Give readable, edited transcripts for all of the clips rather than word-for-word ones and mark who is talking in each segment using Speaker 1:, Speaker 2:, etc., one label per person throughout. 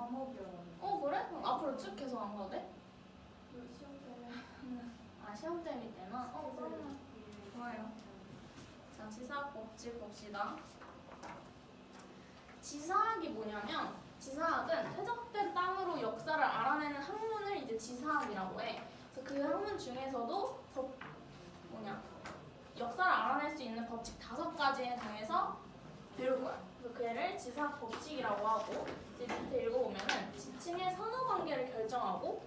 Speaker 1: 과목이었는데.
Speaker 2: 그래? 그럼 앞으로 쭉 계속 안 가도 돼?
Speaker 1: 시험 때문에.
Speaker 2: 시험 때문에 되나? 그러면 좋아요. 자, 지사학 법칙 봅시다. 지사학이 뭐냐면, 지사학은 퇴적된 땅으로 역사를 알아내는 학문을 이제 지사학이라고 해. 그래서 그 학문 중에서도 역사를 알아낼 수 있는 법칙 5가지에 대해서 배울 거야. 그래서 그 애를 지사학 법칙이라고 하고, 이제 밑에 읽어보면은 지층의 선후 관계를 결정하고,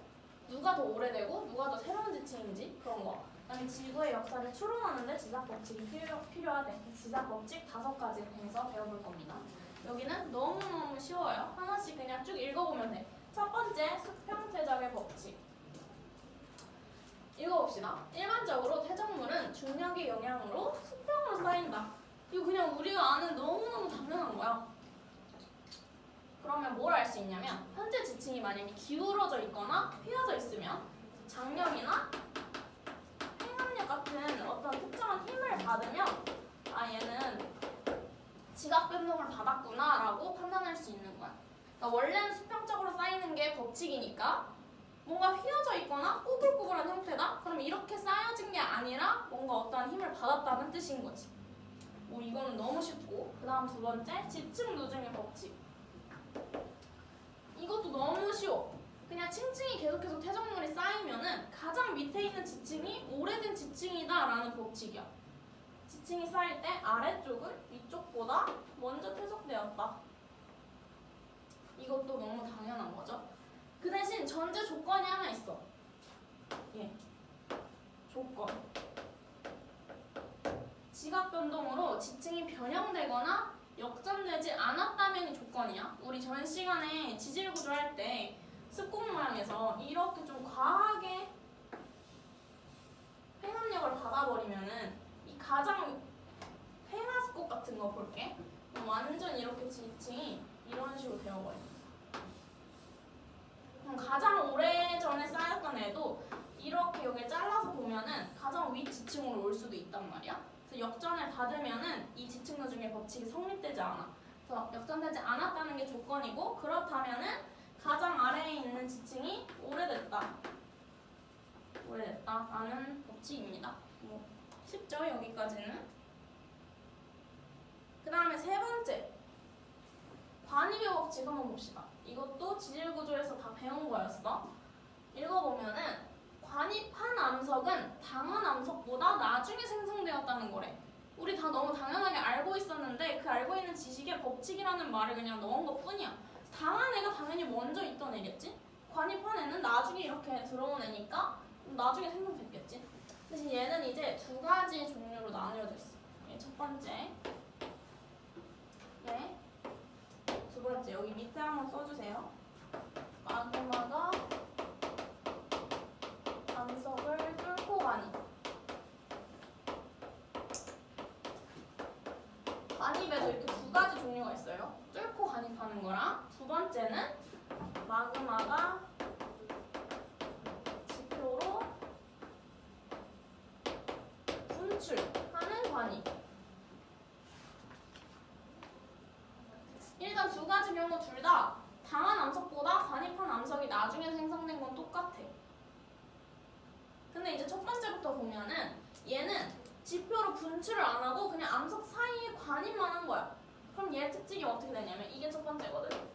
Speaker 2: 누가 더 오래되고 누가 더 새로운 지층인지 그런 거. 그다음에 지구의 역사를 추론하는데 지사학 법칙이 필요하대. 지사학 법칙 5가지에 대해서 배워볼 겁니다. 여기는 너무너무 쉬워요. 하나씩 그냥 쭉 읽어보면 돼. 첫 번째, 수평퇴적의 법칙. 읽어봅시다. 일반적으로 퇴적물은 중력의 영향으로 수평으로 쌓인다. 이거 그냥 우리가 아는 너무너무 당연한 거야. 그러면 뭘 알 수 있냐면, 현재 지층이 만약에 기울어져 있거나 휘어져 있으면 장력이나 행압력 같은 어떤 특정한 힘을 받으면 얘는 지각 변동을 받았구나 라고 판단할 수 있는 거야. 그러니까 원래는 수평적으로 쌓이는 게 법칙이니까 뭔가 휘어져 있거나 꾸불꾸불한 형태다? 그럼 이렇게 쌓여진 게 아니라 뭔가 어떠한 힘을 받았다는 뜻인 거지. 이거는 너무 쉽고, 그 다음 두 번째, 지층 누증의 법칙. 이것도 너무 쉬워. 그냥 층층이 계속해서 퇴적물이 쌓이면은 가장 밑에 있는 지층이 오래된 지층이다 라는 법칙이야. 지층이 쌓일 때 아래쪽은 위쪽보다 먼저 퇴적되었다. 이것도 너무 당연한 거죠. 그 대신 전제 조건이 하나 있어. 조건. 지각 변동으로 지층이 변형되거나 역전되지 않았다면이 조건이야. 우리 전 시간에 지질 구조 할 때 습곡 모양에서 이렇게 좀 과하게 회합력을 받아버리면은 이 가장 회화습곡 같은 거 볼게. 완전 이렇게 지층이 이런 식으로 되어버려. 그럼 가장 오래전에 쌓였던 애도 이렇게 여기 잘라서 보면은 가장 윗 지층으로 올 수도 있단 말이야. 그래서 역전을 받으면은 이 지층 누증의 법칙이 성립되지 않아. 그래서 역전되지 않았다는 게 조건이고, 그렇다면은 가장 아래에 있는 지층이 오래됐다 라는 법칙입니다. 쉽죠? 여기까지는. 그 다음에 세 번째, 관이교 법칙 한번 봅시다. 이것도 지질구조에서 다 배운 거였어. 읽어보면은 관입한 암석은 당한 암석보다 나중에 생성되었다는 거래. 우리 다 너무 당연하게 알고 있었는데 그 알고 있는 지식에 법칙이라는 말을 그냥 넣은 것 뿐이야. 당한 애가 당연히 먼저 있던 애겠지? 관입한 애는 나중에 이렇게 들어온 애니까 나중에 생성됐겠지? 대신 얘는 이제 2가지 종류로 나뉘어져 있어. 첫 번째, 두 번째, 여기 밑에 한번 써주세요. 마그마가 암석을 뚫고 가니. 관입에도 이렇게 2가지 종류가 있어요. 뚫고 관입하는 거랑, 두 번째는 마그마가 지표로 분출하는 관입. 일단 2가지 경우 둘 다 당한 암석보다 관입한 암석이 나중에 생성된 건 똑같아. 근데 이제 첫 번째부터 보면은 얘는 지표로 분출을 안 하고 그냥 암석 사이에 관입만 한 거야. 그럼 얘 특징이 어떻게 되냐면, 이게 첫 번째거든.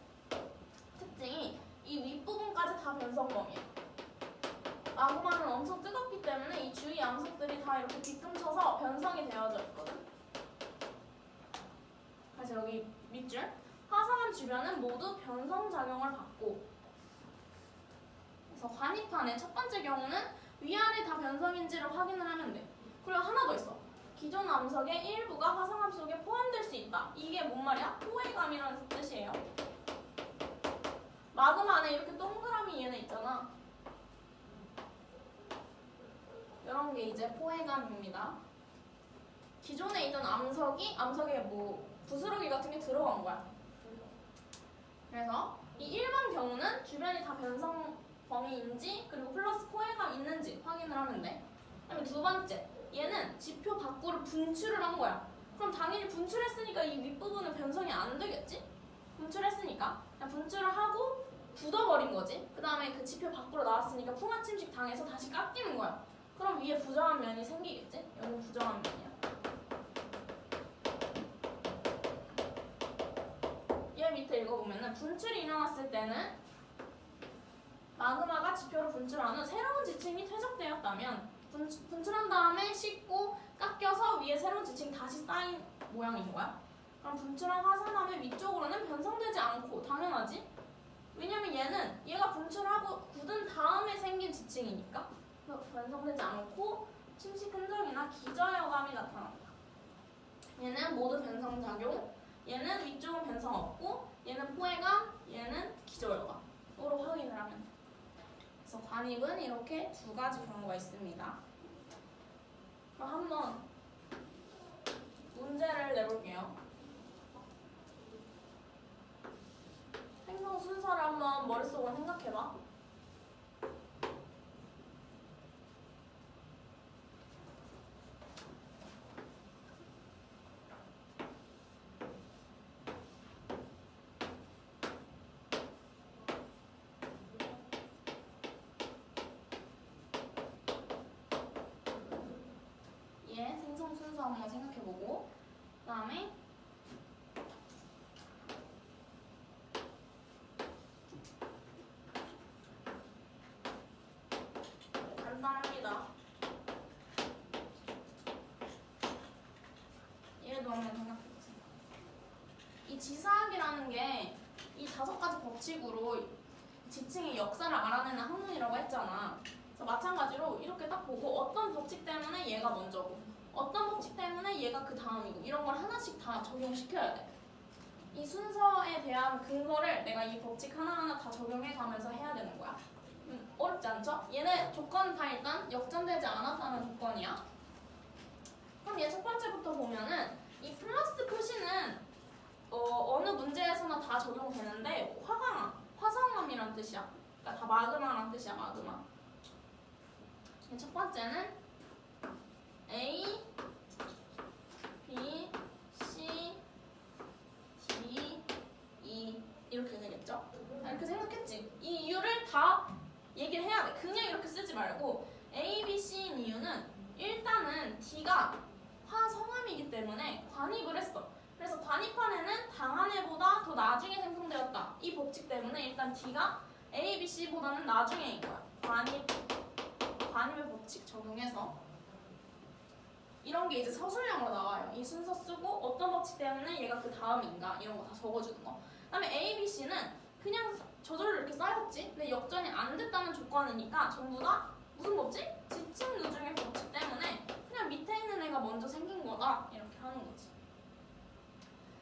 Speaker 2: 특징이 이 윗부분까지 다 변성범이야. 마그마는 엄청 뜨겁기 때문에 이 주위 암석들이 다 이렇게 뒤꿈쳐서 변성이 되어져 있거든. 그래서 여기 밑줄, 화성암 주변은 모두 변성작용을 받고, 그래서 관입판의 첫 번째 경우는 위아래 다 변성인지를 확인을 하면 돼. 그리고 하나 더 있어. 기존 암석의 일부가 화성암 속에 포함될 수 있다. 이게 뭔 말이야? 포획암이라는 뜻이에요. 마그마 안에 이렇게 동그라미 얘네 있잖아. 이런 게 이제 포획암입니다. 기존에 있던 암석에 부스러기 같은 게 들어간 거야. 그래서 이 일반 경우는 주변이 다 변성 범위인지 그리고 플러스 포획암 있는지 확인을 하면 돼. 그다음에 두 번째, 얘는 지표 밖으로 분출을 한 거야. 그럼 당연히 분출했으니까 이 윗부분은 변성이 안 되겠지? 분출했으니까 그냥 분출을 하고 굳어버린 거지. 그 다음에 그 지표 밖으로 나왔으니까 풍화 침식 당해서 다시 깎이는 거야. 그럼 위에 부정한 면이 생기겠지? 여기 부정한 면이야. 얘 밑에 읽어보면은 분출이 일어났을 때는 마그마가 지표로 분출한 후 새로운 지층이 퇴적되었다면 분출한 다음에 식고 깎여서 위에 새로운 지층이 다시 쌓인 모양인 거야. 그럼 분출한 화산암의 위쪽으로는 변성되지 않고 당연하지? 왜냐면 얘가 분출하고 굳은 다음에 생긴 지층이니까 변성되지 않고 침식 흔적이나 기저여감이 나타난다. 얘는 모두 변성작용, 얘는 위쪽은 변성 없고 얘는 포해감, 얘는 기저여감으로 확인을 하면 돼. 그래서 관입은 이렇게 두 가지 경우가 있습니다. 그럼 한번 문제를 내볼게요. 행성 순서를 한번 머릿속으로 생각해봐. 생성 순서 한번 생각해보고 그 다음에 간단합니다. 얘도 한번 생각해보세요. 이 지사학이라는 게 이 5가지 법칙으로 지층의 역사를 알아내는 학문이라고 했잖아. 그래서 마찬가지로 이렇게 딱 보고 어떤 법칙 때문에 얘가 먼저고 어떤 법칙 때문에 얘가 그 다음이고 이런 걸 하나씩 다 적용시켜야 돼. 이 순서에 대한 근거를 내가 이 법칙 하나하나 다 적용해 가면서 해야 되는 거야. 어렵지 않죠? 얘네 조건은 다 일단 역전되지 않았다는 조건이야. 그럼 얘 첫 번째부터 보면은 이 플러스 표시는 어느 문제에서나 다 적용되는데 화성암이란 뜻이야. 그러니까 다 마그마란 뜻이야, 마그마. 첫 번째는 A, B, C, D, E 이렇게 되겠죠? 이렇게 생각했지? 이 이유를 다 얘기를 해야 돼. 그냥 이렇게 쓰지 말고 A, B, C인 이유는 일단은 D가 화성암이기 때문에 관입을 했어. 그래서 관입한 애는 당한 애보다 더 나중에 생성되었다. 이 법칙 때문에 일단 D가 A, B, C보다는 나중에인 거야. 관입의 법칙 적용해서 이런 게 이제 서술형으로 나와요. 이 순서 쓰고 어떤 법칙 때문에 얘가 그 다음인가 이런 거 다 적어주는 거. 그다음에 A, B, C는 그냥 저절로 이렇게 쌓였지. 근데 역전이 안 됐다는 조건이니까 전부 다 무슨 법칙? 지층 누중의 법칙 때문에 그냥 밑에 있는 애가 먼저 생긴 거다 이렇게 하는 거지.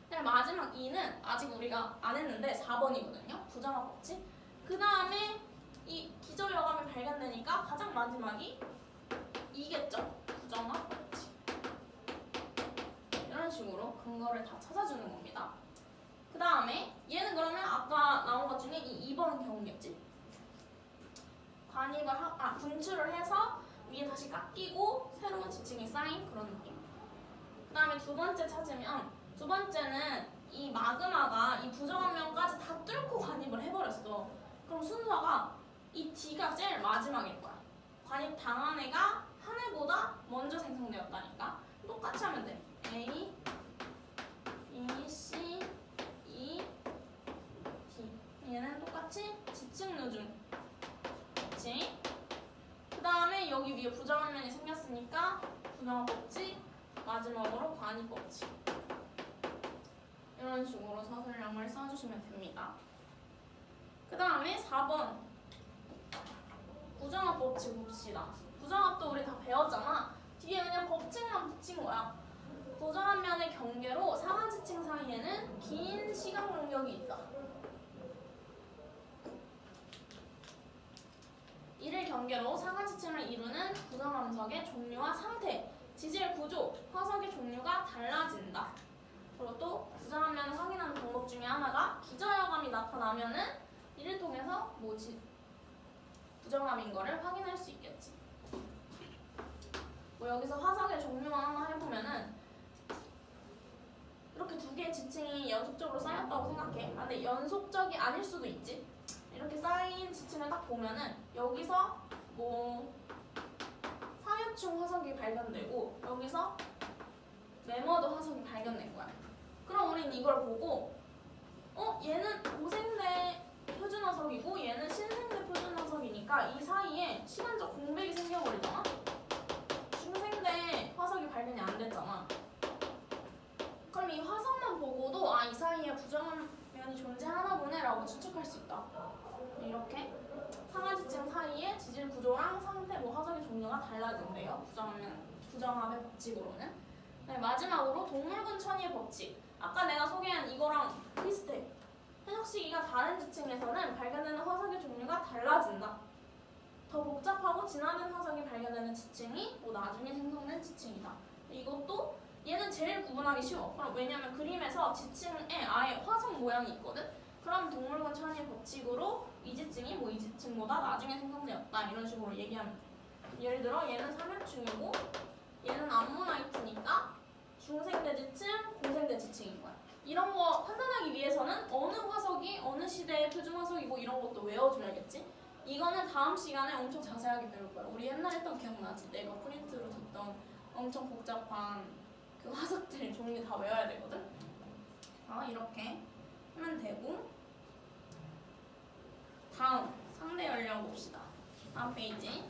Speaker 2: 그다음에 마지막 2는 아직 우리가 안 했는데 4번이거든요. 부정합 법칙. 그 다음에 이 기저여감이 발견되니까 가장 마지막이 2겠죠. 부정합 법칙. 이런 식으로 근거를 다 찾아주는 겁니다. 그 다음에 얘는 그러면 아까 나온 것 중에 이 2번 경우겠지. 분출을 해서 위에 다시 깎이고 새로운 지층이 쌓인 그런 느낌. 그 다음에 두 번째 찾으면 두 번째는 이 마그마가 이 부정한 면까지 다 뚫고 관입을 해버렸어. 그럼 순서가 이 D가 제일 마지막일 거야. 관입 당한 애가 한 애보다 먼저 생성되었다니까. 똑같이 하면 돼. A, B, C, E, D. 얘는 똑같이 지층 누중. 그치? 그 다음에 여기 위에 부정한 면이 생겼으니까 부정한 법칙, 마지막으로 관입 법칙. 이런 식으로 서술형을 써주시면 됩니다. 그 다음에 4번 부정합 법칙 봅시다. 부정합도 우리 다 배웠잖아. 뒤에 그냥 법칙만 붙인 거야. 부정한 면의 경계로 상하지층 사이에는 긴 시간 간격이 있다. 이를 경계로 상하지층을 이루는 부정암석의 종류와 상태, 지질 구조, 화석의 종류가 달라진다. 그리고 또 부정한 면을 확인하는 방법 중에 하나가 기저여감이 나타나면은 이를 통해서 부정함인 거를 확인할 수 있겠지. 뭐 여기서 화석의 종류만 하나 해보면은 이렇게 두 개의 지층이 연속적으로 쌓였다고 생각해. 근데 연속적이 아닐 수도 있지. 이렇게 쌓인 지층을 딱 보면은 여기서 뭐 삼엽충 화석이 발견되고 여기서 메머드 화석이 발견된 거야. 그럼 우린 이걸 보고 얘는 고생대 표준 화석이고 얘는 신생대 표준 화석이니까 이 사이에 시간적 공백이 생겨버리잖아. 중생대 화석이 발견이 안 됐잖아. 그럼 이 화석만 보고도 이 사이에 부정한 면이 존재하나 보네 라고 추측할 수 있다. 이렇게 상하지층 사이에 지질 구조랑 상태 화석의 종류가 달라진대요. 부정합의 법칙으로는. 네, 마지막으로 동물군 천위의 법칙. 아까 내가 소개한 이거랑 비슷해. 해석 시기가 다른 지층에서는 발견되는 화석의 종류가 달라진다. 더 복잡하고 진화된 화석이 발견되는 지층이 나중에 생성된 지층이다. 이것도 얘는 제일 구분하기 쉬워. 그럼 왜냐면 그림에서 지층에 아예 화석 모양이 있거든. 그럼 동물군 천위의 법칙으로 이 지층이 이 지층보다 나중에 생성되었다. 이런 식으로 얘기하면 돼. 예를 들어 얘는 삼엽충이고 얘는 암모나이트니까 중생대 지층, 고생대 지층인 거야. 이런 거 판단하기 위해서는 어느 화석이 어느 시대의 표준 화석이고 이런 것도 외워줘야겠지. 이거는 다음 시간에 엄청 자세하게 배울 거야. 우리 옛날에 했던 기억나지? 내가 프린트로 줬던 엄청 복잡한 그 화석들 종류 다 외워야 되거든. 이렇게 하면 되고 다음 상대 연령 봅시다. 다음 페이지.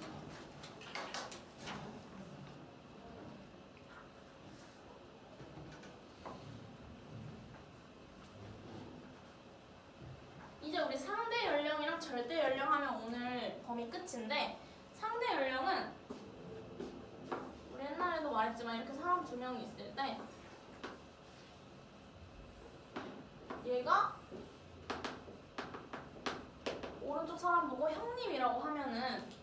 Speaker 2: 이제 우리 상대 연령이랑 절대 연령 하면 오늘 범위 끝인데 상대 연령은 우리 옛날에도 말했지만 이렇게 사람 두 명이 있을 때 얘가 오른쪽 사람 보고 형님이라고 하면은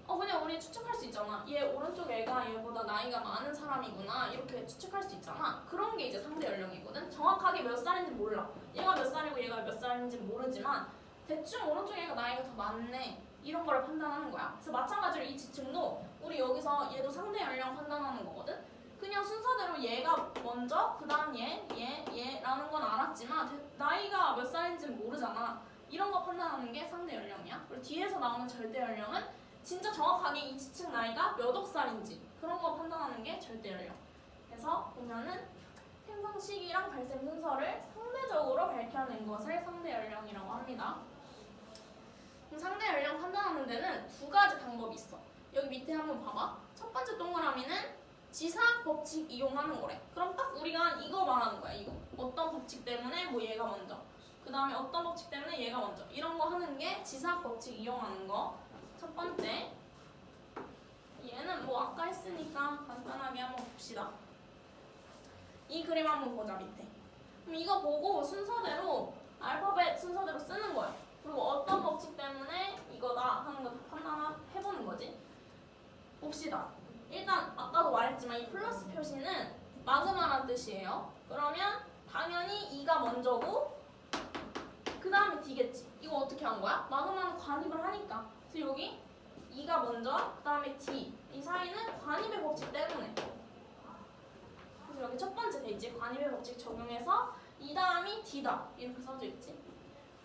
Speaker 2: 그냥 우리 추측할 수 있잖아. 얘 오른쪽 애가 얘보다 나이가 많은 사람이구나 이렇게 추측할 수 있잖아. 그런 게 이제 상대 연령이거든. 정확하게 몇 살인지 몰라. 얘가 몇 살이고 얘가 몇 살인지 모르지만 대충 오른쪽 애가 나이가 더 많네 이런 거를 판단하는 거야. 그래서 마찬가지로 이 지층도 우리 여기서 얘도 상대 연령 판단하는 거거든. 그냥 순서대로 얘가 먼저 그 다음 얘라는 건 알았지만 나이가 몇 살인지는 모르잖아. 이런 거 판단하는 게 상대 연령이야. 그리고 뒤에서 나오는 절대 연령은 진짜 정확하게 이 지층 나이가 몇 억 살인지 그런 거 판단하는 게 절대 연령. 그래서 보면은 생성 시기랑 발생 순서를 상대적으로 밝혀낸 것을 상대 연령이라고 합니다. 그럼 상대 연령 판단하는 데는 두 가지 방법이 있어. 여기 밑에 한번 봐봐. 첫 번째 동그라미는 지사학 법칙 이용하는 거래. 그럼 딱 우리가 이거 말하는 거야. 이거 어떤 법칙 때문에 얘가 먼저, 그 다음에 어떤 법칙 때문에 얘가 먼저, 이런 거 하는 게 지사학 법칙 이용하는 거. 첫 번째, 얘는 아까 했으니까 간단하게 한번 봅시다. 이 그림 한번 보자. 밑에. 그럼 이거 보고 순서대로 알파벳 순서대로 쓰는 거야. 그리고 어떤 법칙 때문에 이거다 하는 거 판단해보는 거지. 봅시다. 일단 아까도 말했지만 이 플러스 표시는 마그마란 뜻이에요. 그러면 당연히 2가 먼저고 그 다음에 D겠지. 이거 어떻게 한 거야? 마그마는 관입을 하니까. 그래서 여기 2가 먼저, 그 다음에 D. 이 사이는 관입의 법칙 때문에. 그래서 여기 첫 번째 돼 있지. 관입의 법칙 적용해서 이 다음이 D다. 이렇게 써져 있지.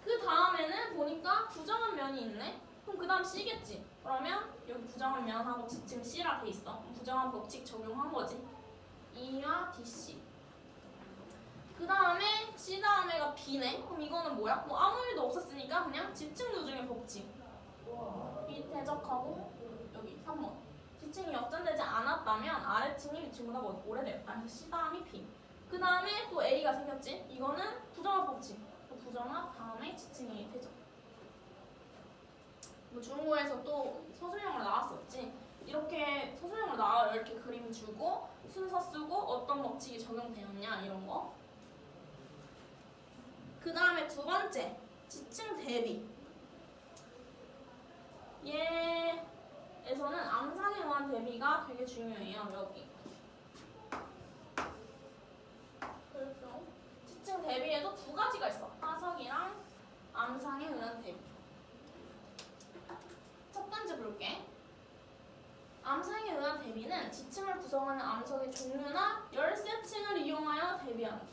Speaker 2: 그 다음에는 보니까 부정한 면이 있네. 그럼 그 다음 C겠지. 그러면 여기 부정한 면하고 지층 C라 돼 있어. 부정한 법칙 적용한 거지. E와 DC. 그 다음에 C 다음에가 B네. 그럼 이거는 뭐야? 아무 일도 없었으니까 그냥 지층 누중의 법칙. B 대적하고 여기 3번. 지층이 역전되지 않았다면 아래층이 위층보다 오래됐다. 그래서 C 다음이 B. 그 다음에 또 A가 생겼지. 이거는 부정합 법칙. 부정합 다음에 지층이 대적. 중국에서 또 서술형으로 나왔었지. 이렇게 서술형으로 나와요. 이렇게 그림 주고 순서 쓰고 어떤 법칙이 적용되었냐 이런 거. 그 다음에 두 번째, 지층 대비. 얘에서는 암상에 의한 대비가 되게 중요해요. 여기. 그래서 지층 대비에도 두 가지가 있어. 화석이랑 암상에 의한 대비. 첫 번째 볼게. 암상에 의한 대비는 지층을 구성하는 암석의 종류나 열세층을 이용하여 대비한다.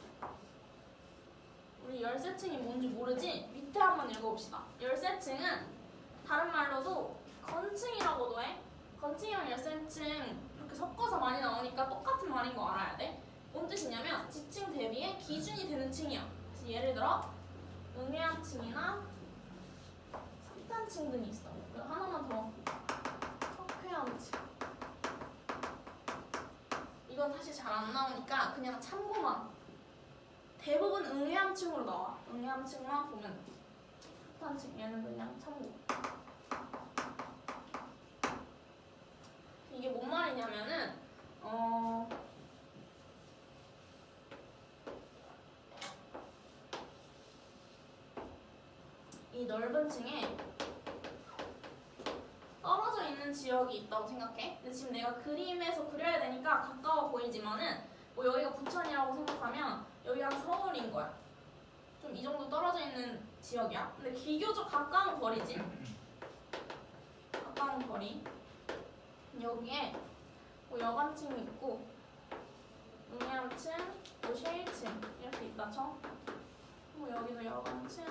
Speaker 2: 우리 열세층이 뭔지 모르지? 밑에 한번 읽어봅시다. 열세층은 다른 말로도 건층이라고도 해. 건층이랑 열세층 이렇게 섞어서 많이 나오니까 똑같은 말인 거 알아야 돼. 뭔 뜻이냐면 지층 대비에 기준이 되는 층이야. 그래서 예를 들어 응해암층이나 석탄층 등이 있어. 그리고 하나만 더. 석회암층. 이건 사실 잘 안 나오니까 그냥 참고만. 대부분 응해암층으로 나와. 응해암층만 보면 돼. 석탄층 얘는 그냥 참고. 이게 뭔 말이냐면은 이 넓은 층에 떨어져 있는 지역이 있다고 생각해. 근데 지금 내가 그림에서 그려야 되니까 가까워 보이지만은 뭐 여기가 부천이라고 생각하면 여기가 서울인 거야. 좀 이 정도 떨어져 있는 지역이야. 근데 비교적 가까운 거리지. 가까운 거리. 여기에 뭐 여관층이 있고 응해암층, 뭐 쉐일층 이렇게 있다 쳐. 뭐 여기도 여관층.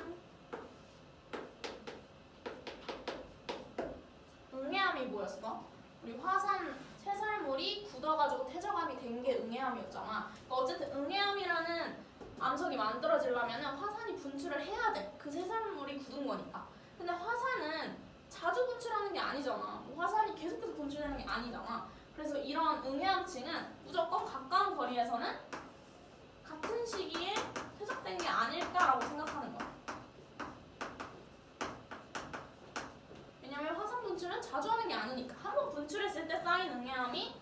Speaker 2: 응해암이 뭐였어? 우리 화산 쇠설물이 굳어가지고 퇴적암이 된 게 응해암이었잖아. 그러니까 어쨌든 응해암이라는 암석이 만들어지려면 화산이 분출을 해야 돼. 그 쇠설물이 굳은 거니까. 근데 화산은 자주 분출하는 게 아니잖아. 화산이 계속해서 분출되는 게 아니잖아. 그래서 이런 응해암층은 무조건 가까운 거리에서는 같은 시기에 퇴적된 게 아닐까라고 생각하는 거야. 왜냐면 화산 분출은 자주 하는 게 아니니까. 한번 분출했을 때 쌓인 응해암이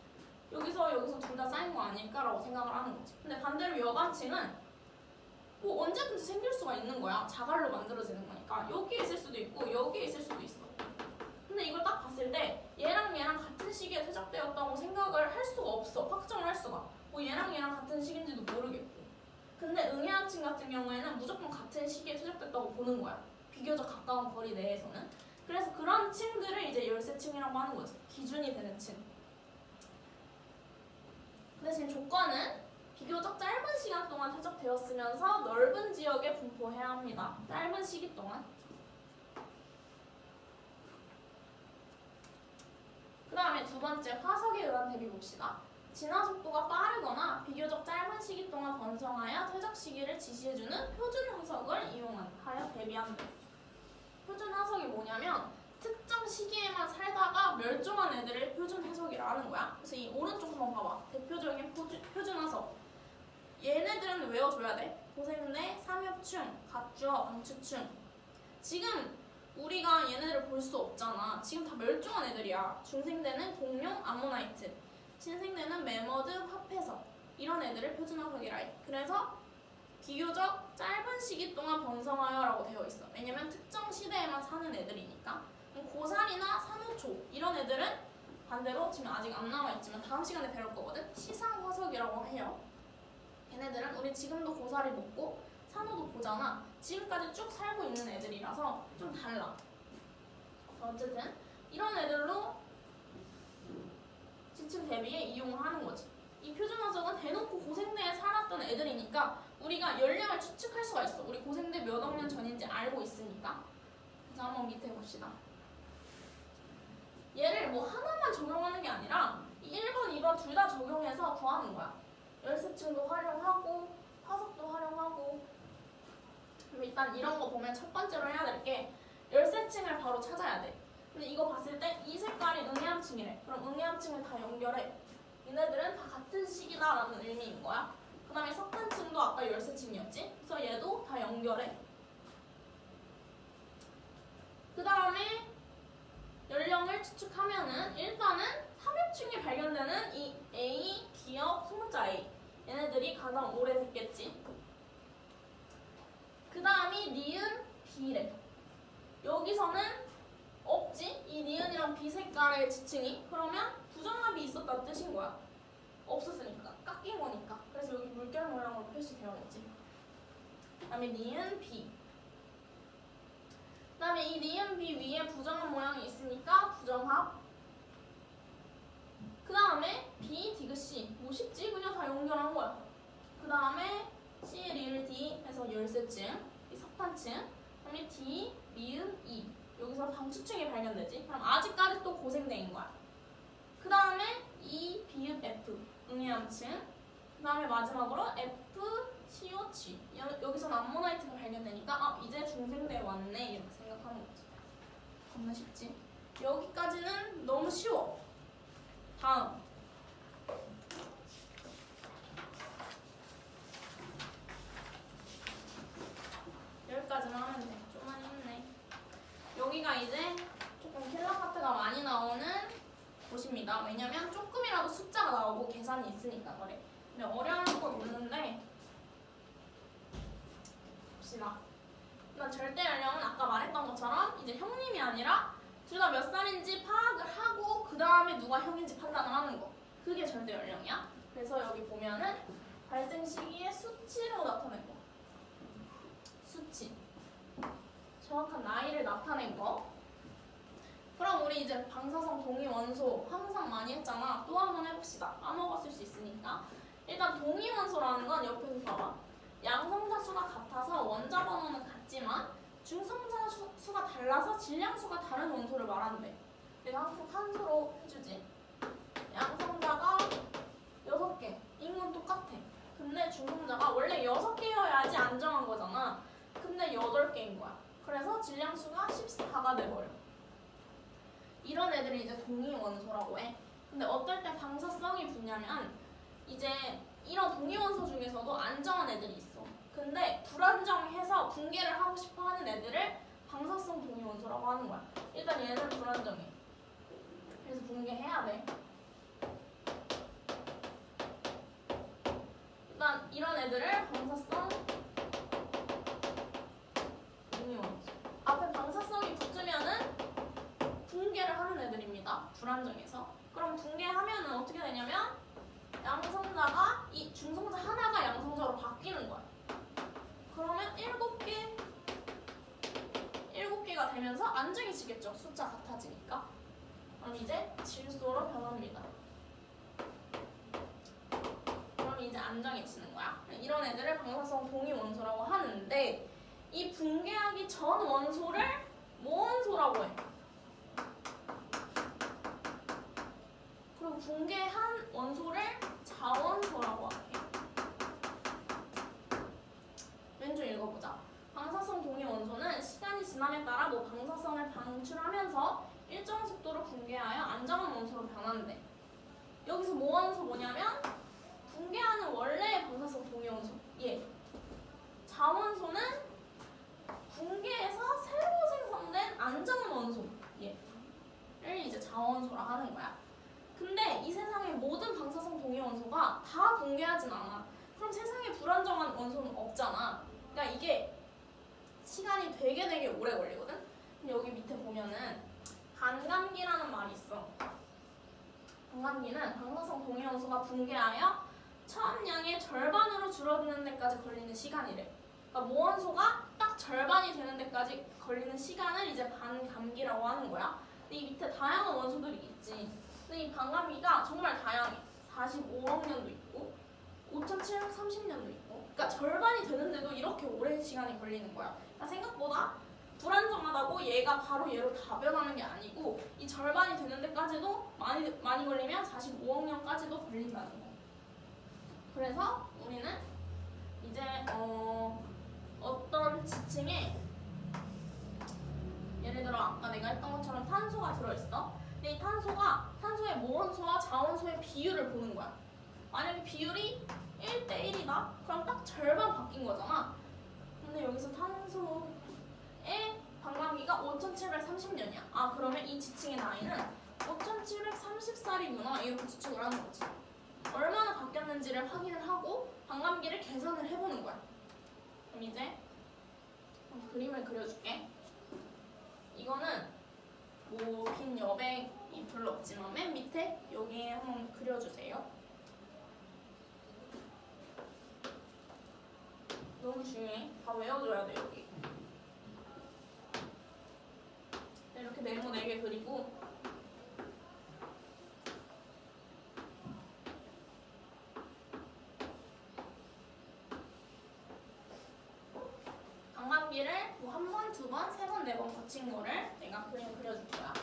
Speaker 2: 여기서 둘 다 쌓인 거 아닐까라고 생각을 하는 거지. 근데 반대로 여관층은 뭐 언제든지 생길 수가 있는 거야. 자갈로 만들어지는 거니까. 여기에 있을 수도 있고 여기에 있을 수도 있어. 근데 이걸 딱 봤을 때 얘랑 같은 시기에 퇴적되었다고 생각을 할 수가 없어. 확정을 할 수가. 뭐 얘랑 같은 시기인지도 모르겠고. 근데 응해암층 같은 경우에는 무조건 같은 시기에 퇴적됐다고 보는 거야. 비교적 가까운 거리 내에서는. 그래서 그런 층들을 이제 열세층이라고 하는 거지. 기준이 되는 층. 근데 지금 조건은 비교적 짧은 시간 동안 퇴적되었으면서 넓은 지역에 분포해야 합니다. 짧은 시기 동안. 그 다음에 두 번째 화석에 의한 대비 봅시다. 진화 속도가 빠르거나 비교적 짧은 시기 동안 번성하여 퇴적 시기를 지시해주는 표준 화석을 이용하여 대비한다. 표준 화석이 뭐냐면 특정 시기에만 살다가 멸종한 애들을 표준 화석이라는 거야. 그래서 이 오른쪽 한번 봐봐. 대표적인 표준 화석. 얘네들은 외워줘야 돼. 고생대, 삼엽충, 갑주어, 방추충. 지금 우리가 얘네를 볼 수 없잖아. 지금 다 멸종한 애들이야. 중생대는 공룡, 암모나이트. 신생대는 매머드, 화폐석. 이런 애들을 표준화석이라 해. 그래서 비교적 짧은 시기 동안 번성하여라고 되어 있어. 왜냐면 특정 시대에만 사는 애들이니까. 고사리나 산호초 이런 애들은 반대로 지금 아직 안 나와 있지만 다음 시간에 배울 거거든. 시상화석이라고 해요. 얘네들은 우리 지금도 고사리 먹고 산호도 보잖아. 지금까지 쭉 살고 있는 애들이라서 좀 달라. 어쨌든 이런 애들로 지층 대비에 이용을 하는 거지. 이 표준화석은 대놓고 고생대에 살았던 애들이니까 우리가 연령을 추측할 수가 있어. 우리 고생대 몇 억 년 전인지 알고 있으니까. 그래서 한번 밑에 봅시다. 얘를 뭐 하나만 적용하는 게 아니라 1번, 2번 둘 다 적용해서 구하는 거야. 열세층도 활용하고 화석도 활용하고. 그럼 일단 이런 거 보면 첫 번째로 해야 될 게 열세층을 바로 찾아야 돼. 근데 이거 봤을 때 이 색깔이 응해암층이래. 그럼 응해암층을 다 연결해. 얘네들은 다 같은 시기다라는 의미인 거야. 그 다음에 석탄층도 아까 열세층이었지? 그래서 얘도 다 연결해. 그 다음에 연령을 추측하면은 일단은 삼엽층이 발견되는 이 A, 기억, 소문자 A 얘네들이 가장 오래됐겠지. 그 다음이 니은, B래. 여기서는 없지? 이 니은이랑 B 색깔의 지층이. 그러면 부정합이 있었다는 뜻인 거야. 없었으니까. 깎인 거니까. 그래서 여기 물결 모양으로 표시되어 있지. 그 다음에 니은, B. 그 다음에 이 니은 B 위에 부정합 모양이 있으니까 부정합. 그 다음에 B, 디귿, C. 뭐 쉽지? 그냥 다 연결한 거야. 그 다음에 C, 리을, D 해서 열쇠층, 이 석판층, 그다음에 D, 미음, E 여기서 방추층이 발견되지. 그럼 아직까지 또 고생대인 거야. 그 다음에 E, 비읍, F 응유함층, 그 다음에 마지막으로 F, C, O, G 여기서 암모나이트가 발견되니까 아 이제 중생대에 왔네 이렇게 생각하는 거지. 겁나 쉽지? 여기까지는 너무 쉬워. 다음 여기까지만 하면 돼. 좀만 힘내. 여기가 이제 조금 킬러 파트가 많이 나오는 곳입니다. 왜냐면 조금이라도 숫자가 나오고 계산이 있으니까 그래. 근데 어려운 건 없는데 봅시다. 일단 절대 연령은 아까 말했던 것처럼 이제 형님이 아니라 둘 다 몇 살인지 파악을 하고 그 다음에 누가 형인지 판단을 하는 거. 그게 절대 연령이야. 그래서 여기 보면은 발생 시기의 수치로 나타낸 거. 수치. 정확한 나이를 나타낸 거. 그럼 우리 이제 방사성 동위 원소 항상 많이 했잖아. 또 한 번 해봅시다. 까먹었을 수 있으니까. 일단 동위 원소라는 건 옆에서 봐봐. 양성자 수가 같아서 원자 번호는 같지만 중성자 수가 달라서 질량수가 다른 원소를 말한대. 내가 항상 탄소로 해주지. 양성자가 6개. 인근 똑같아. 근데 중성자가 원래 6개여야지 안정한 거잖아. 근데 8개인 거야. 그래서 질량수가 14가 돼버려. 이런 애들이 이제 동위 원소라고 해. 근데 어떨 때 방사성이 붙냐면 이제 이런 동위 원소 중에서도 안정한 애들이 있어. 근데 불안정해서 붕괴를 하고 싶어 하는 애들을 방사성 동위 원소라고 하는 거야. 일단 얘는 불안정해. 그래서 붕괴해야 돼. 일단 이런 애들을 방사성 동위 원소. 앞에 방사성이 붙으면은 붕괴를 하는 애들입니다. 불안정해서. 그럼 붕괴하면은 어떻게 되냐면 양성자가 이 중성자 하나가 양성자로 바뀌는 거야. 그러면 7개가 되면서 안정해지겠죠. 숫자 같아지니까. 그럼 이제 질소로 변합니다. 그럼 이제 안정해지는 거야. 이런 애들을 방사성 동위 원소라고 하는데 이 붕괴하기 전 원소를 모원소라고 해. 그리고 붕괴한 원소를 자원소라고 하게. 왼쪽 읽어보자. 방사성 동위 원소는 시간이 지남에 따라 뭐 방사성을 방출하면서 일정 속도로 붕괴하여 안정한 원소로 변한대. 여기서 모원소 뭐냐면 붕괴하는 원래의 방사성 동위 원소. 예. 자원소는 붕괴해서 새로 생성된 안정한 원소. 예. 를 이제 자원소라 하는 거야. 근데 이 세상의 모든 방사성 동위 원소가 다 붕괴하진 않아. 그럼 세상에 불안정한 원소는 없잖아. 그러니까 이게 시간이 되게 오래 걸리거든. 근데 여기 밑에 보면은 반감기라는 말이 있어. 반감기는 방사성 동위 원소가 붕괴하여 처음량의 절반으로 줄어드는 데까지 걸리는 시간이래. 그러니까 모원소가 딱 절반이 되는 데까지 걸리는 시간을 이제 반감기라고 하는 거야. 근데 이 밑에 다양한 원소들이 있지. 근데 이 반감기가 정말 다양해. 45억 년도 있고 5,730년도 있고. 그러니까 절반이 되는데도 이렇게 오랜 시간이 걸리는 거야. 그러니까 생각보다 불안정하다고 얘가 바로 얘로 다 변하는 게 아니고 이 절반이 되는 데까지도 많이 걸리면 45억 년까지도 걸린다는 거. 그래서 우리는 이제 어떤 지층에 예를 들어 아까 내가 했던 것처럼 탄소가 들어있어. 근데 이 탄소의 모원소와 자원소의 비율을 보는 거야. 만약에 비율이 1대1이다? 그럼 딱 절반 바뀐 거잖아. 근데 여기서 탄소의 반감기가 5,730년이야. 아 그러면 이 지층의 나이는 5,730살이구나 이렇게 추측을 하는 거지. 얼마나 바뀌었는지를 확인을 하고 반감기를 계산을 해보는 거야. 그럼 이제 그림을 그려줄게. 이거는 뭐 긴 여백이 별로 없지만 맨 밑에 여기에 한번 그려주세요. 너무 중요해. 다 외워줘야 돼 여기. 이렇게 네모 4개 그리고 한 두 번, 세 번, 네 번 거친 거를 내가 그림 그려줄 거야.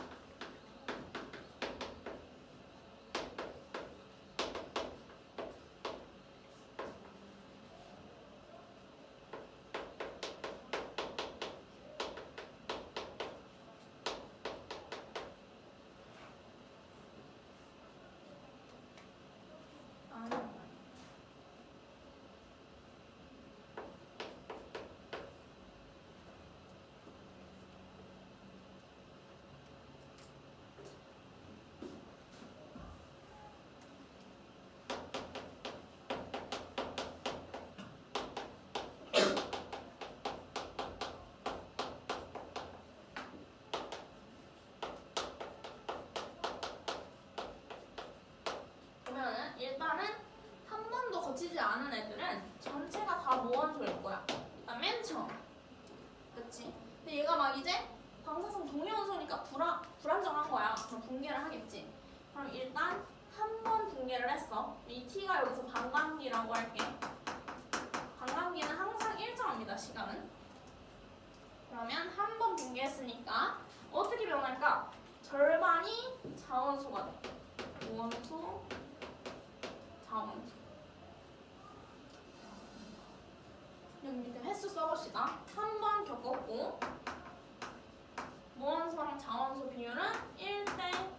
Speaker 2: 일단은 한 번도 거치지 않은 애들은 전체가 다 무원소일 거야. 일단 맨 처음. 그치? 근데 얘가 막 이제 방사성 동위원소니까 불안정한 거야. 그럼 붕괴를 하겠지. 그럼 일단 한 번 붕괴를 했어. 이 t가 여기서 반감기라고 할게. 반감기는 항상 일정합니다. 시간은. 그러면 한 번 붕괴했으니까 어떻게 변할까? 절반이 자원소가 돼. 무원소, 자원소. 여기 밑에 횟수 써봅시다. 한 번 겪었고 무원소랑 자원소 비율은 1대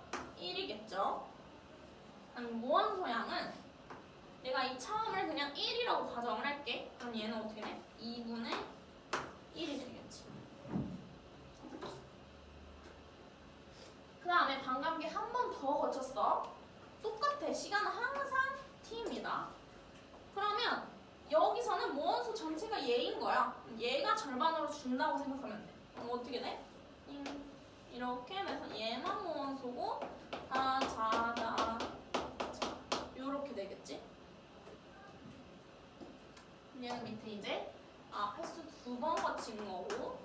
Speaker 2: 1이겠죠. 아니 무원소 양은 내가 이 차원을 그냥 1이라고 가정을 할게. 그럼 얘는 어떻게 돼? 2분의 1이 되겠지. 그 다음에 반감기 한 번 더 거쳤어. 똑같아. 시간은 항상 t입니다. 그러면 여기서는 무원소 전체가 얘인 거야. 얘가 절반으로 준다고 생각하면 돼. 그럼 어떻게 돼? 이렇게 돼서 얘만 무원소고 다 자다 요렇게 되겠지? 얘는 밑에 이제 횟수 두 번 거친 거고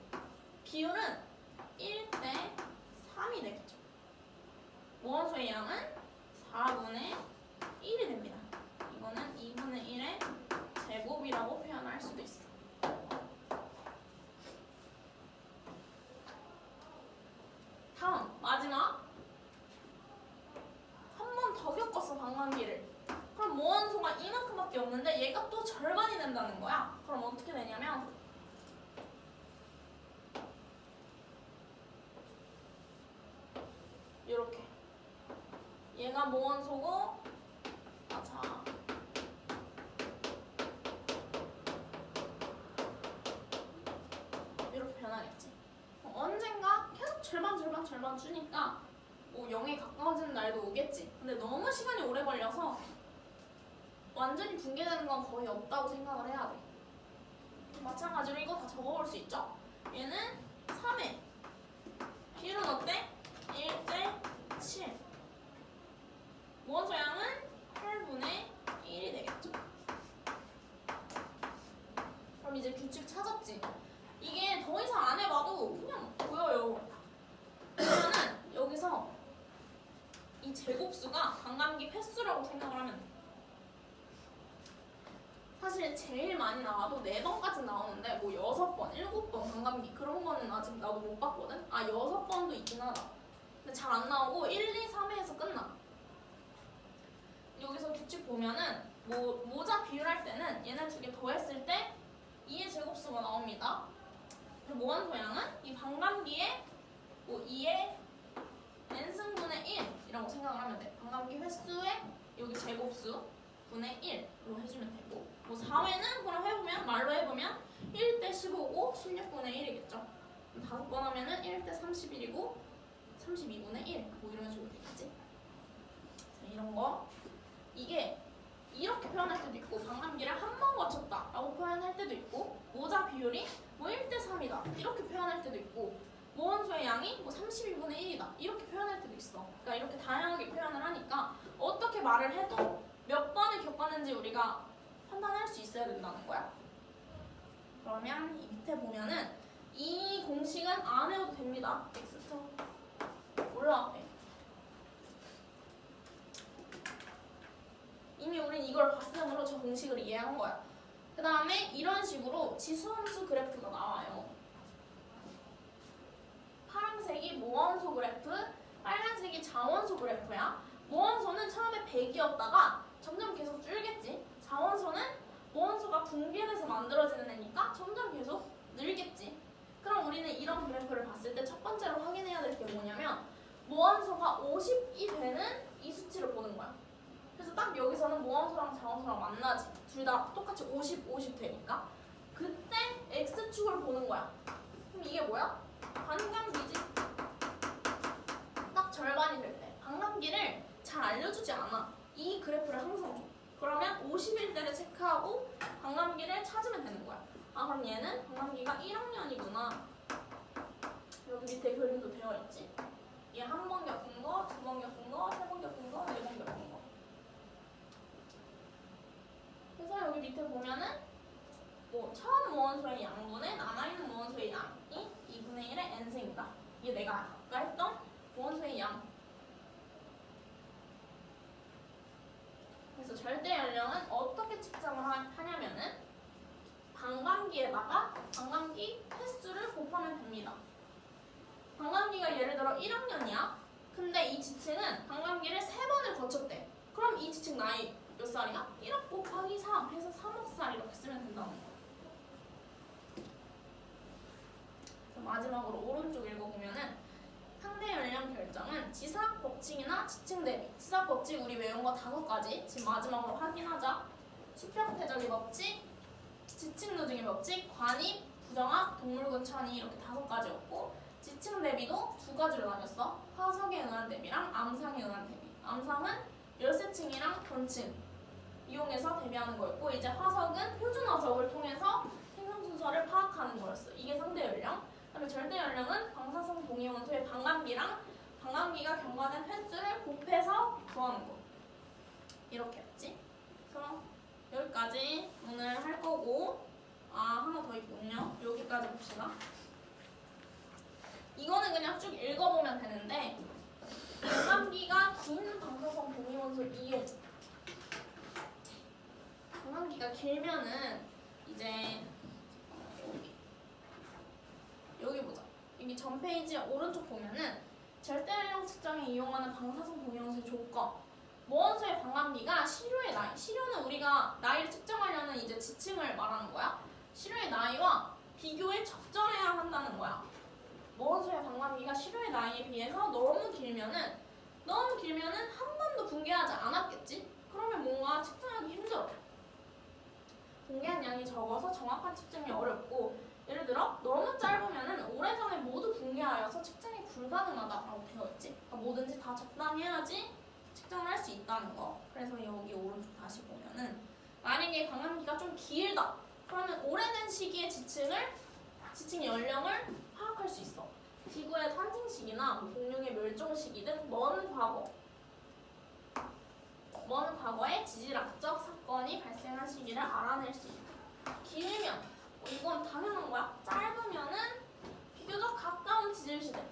Speaker 2: 비율은 1대 3이 되겠죠. 무원소의 양은 4분의 1이 됩니다. 이거는 2분의 1의 제곱이라고 표현할 수도 있어. 다음 마지막 한 번 더 겪었어. 반감기를. 그럼 무원소가 이만큼밖에 없는데 얘가 또 절반이 된다는 거야. 그럼 어떻게 되냐면 이렇게 얘가 무원소고 자 이렇게 변하겠지. 언젠가 계속 절반 주니까 뭐 0에 가까워지는 날도 오겠지. 근데 너무 시간이 오래 걸려서 완전히 붕괴되는 건 거의 없다고 생각을 해야 돼. 마찬가지로 이거 다 적어볼 수 있죠? 얘는 3회 비율은 어때? 1대 7. 무원소 양은 8분의 1이 되겠죠. 그럼 이제 규칙 찾았지? 이게 더 이상 안 해봐도 그냥 보여요. 그러면은 여기서 이 제곱수가 반감기 횟수라고 생각을 하면 돼. 사실 제일 많이 나와도 4번까지 나오는데 뭐 6번, 7번 반감기 그런 거는 아직 나도 못 봤거든? 6번도 있긴 하다. 근데 잘 안 나오고 1, 2, 3회에서 끝나. 여기서 규칙 보면은 모자 비율할 때는 얘네 두 개 더했을 때 2의 제곱수가 나옵니다. 그리고 무한소 양은 이 반감기에 2의 n승분의 1이라고 생각을 하면 돼. 반감기 횟수에 여기 제곱수 분의 1로 해주면 되고 4회는 그럼 해보면 말로 해보면 1대 15고 16분의 1이겠죠. 5번 하면은 1대 31이고 32분의 1 뭐 이런 식으로 되겠지. 이런 거 이게 이렇게 표현할 때도 있고 반감기를 한 번 거쳤다 라고 표현할 때도 있고 모자 비율이 1대 3이다 이렇게 표현할 때도 있고 무원소의 양이 32분의 1이다 이렇게 표현할 때도 있어. 그러니까 이렇게 다양하게 표현을 하니까 어떻게 말을 해도 몇 번을 겪었는지 우리가 판단할 수 있어야 된다는 거야. 그러면 이 밑에 보면은 이 공식은 안 해도 됩니다. 엑스트 올라와. 이미 우린 이걸 봤으므로 저 공식을 이해한 거야. 그 다음에 이런 식으로 지수함수 그래프가 나와요. 길었다가 점점 계속 줄겠지. 자원소는 모원소가 붕괴돼서 만들어지는 애니까 점점 계속 늘겠지. 그럼 우리는 이런 그래프를 봤을 때 첫 번째로 확인해야 될 게 뭐냐면 모원소가 50이 되는 이 수치를 보는 거야. 그래서 딱 여기서는 모원소랑 자원소랑 만나지. 둘 다 똑같이 50, 50 되니까. 그때 X축을 보는 거야. 그럼 이게 뭐야? 반감기지. 딱 절반이 될 때. 반감기를 잘 알려주지 않아. 이 그래프를 항상 줘. 그러면 50일 때를 체크하고 반감기를 찾으면 되는 거야. 아, 그럼 얘는 반감기가 1학년이구나. 여기 밑에 그림도 되어 있지. 얘 한 번 겪은 거, 두 번 겪은 거, 세 번 겪은 거, 네 번 겪은 거. 그래서 여기 밑에 보면은 뭐 처음 모원소의 양분에 남아있는 모원소의 양이 2분의 1의 n승이다. 이게 내가 아까 했던 모원소의 양. 그래서 절대 연령은 어떻게 측정을 하냐면은 반감기에다가 반감기 횟수를 곱하면 됩니다. 반감기가 예를 들어 1학년이야. 근데 이 지층은 반감기를 3번을 거쳤대. 그럼 이 지층 나이 몇 살이야? 1억 곱하기 3 해서 3억 살 이렇게 쓰면 된다는 거야. 마지막으로 오른쪽 읽어보면은 상대 연령 결정은 지사학 법칙이나 지층 대비. 지사학 법칙 우리 외운 거 5가지. 지금 마지막으로 확인하자. 수평태적의 법칙, 지층 누증의 법칙, 관입, 부정합, 동물군 천이 이렇게 5가지였고 지층 대비도 2가지로 나뉘었어. 화석에 의한 대비랑 암상에 의한 대비. 암상은 열세층이랑 본층 이용해서 대비하는 거였고 이제 화석은 표준 화석을 통해서 생성 순서를 파악하는 거였어. 이게 상대 연령. 그다음에 절대 연령은 방사성 동위 원소의 반감기랑 반감기가 경과된 횟수를 곱해서 구하는 거. 이렇게 했지. 그래서 여기까지 오늘 할 거고 하나 더 있군요. 여기까지 봅시다. 이거는 그냥 쭉 읽어보면 되는데 반감기가 긴 방사성 동위 원소 이용. 반감기가 길면은 이제 여기 보자. 여기 전 페이지 오른쪽 보면은 절대연령 측정에 이용하는 방사성 동위 원소의 조건. 모원소의 반감기가 시료의 나이. 시료는 우리가 나이를 측정하려는 이제 지층을 말하는 거야. 시료의 나이와 비교에 적절해야 한다는 거야. 모원소의 반감기가 시료의 나이에 비해서 너무 길면은 한 번도 붕괴하지 않았겠지? 그러면 뭔가 측정하기 힘들어. 붕괴한 양이 적어서 정확한 측정이 어렵고 예를 들어 너무 짧으면은 오래전에 모두 붕괴하여서 측정이 불가능하다라고 되어 있지. 그러니까 뭐든지 다 적당히 해야지 측정을 할 수 있다는 거. 그래서 여기 오른쪽 다시 보면은 만약에 반감기가 좀 길다. 그러면 오래된 시기의 지층 연령을 파악할 수 있어. 지구의 탄생 시기나 공룡의 멸종 시기 등 먼 과거의 지질학적 사건이 발생한 시기를 알아낼 수 있다. 길면 이건 당연한 거야. 짧으면은 비교적 가까운 지질시대.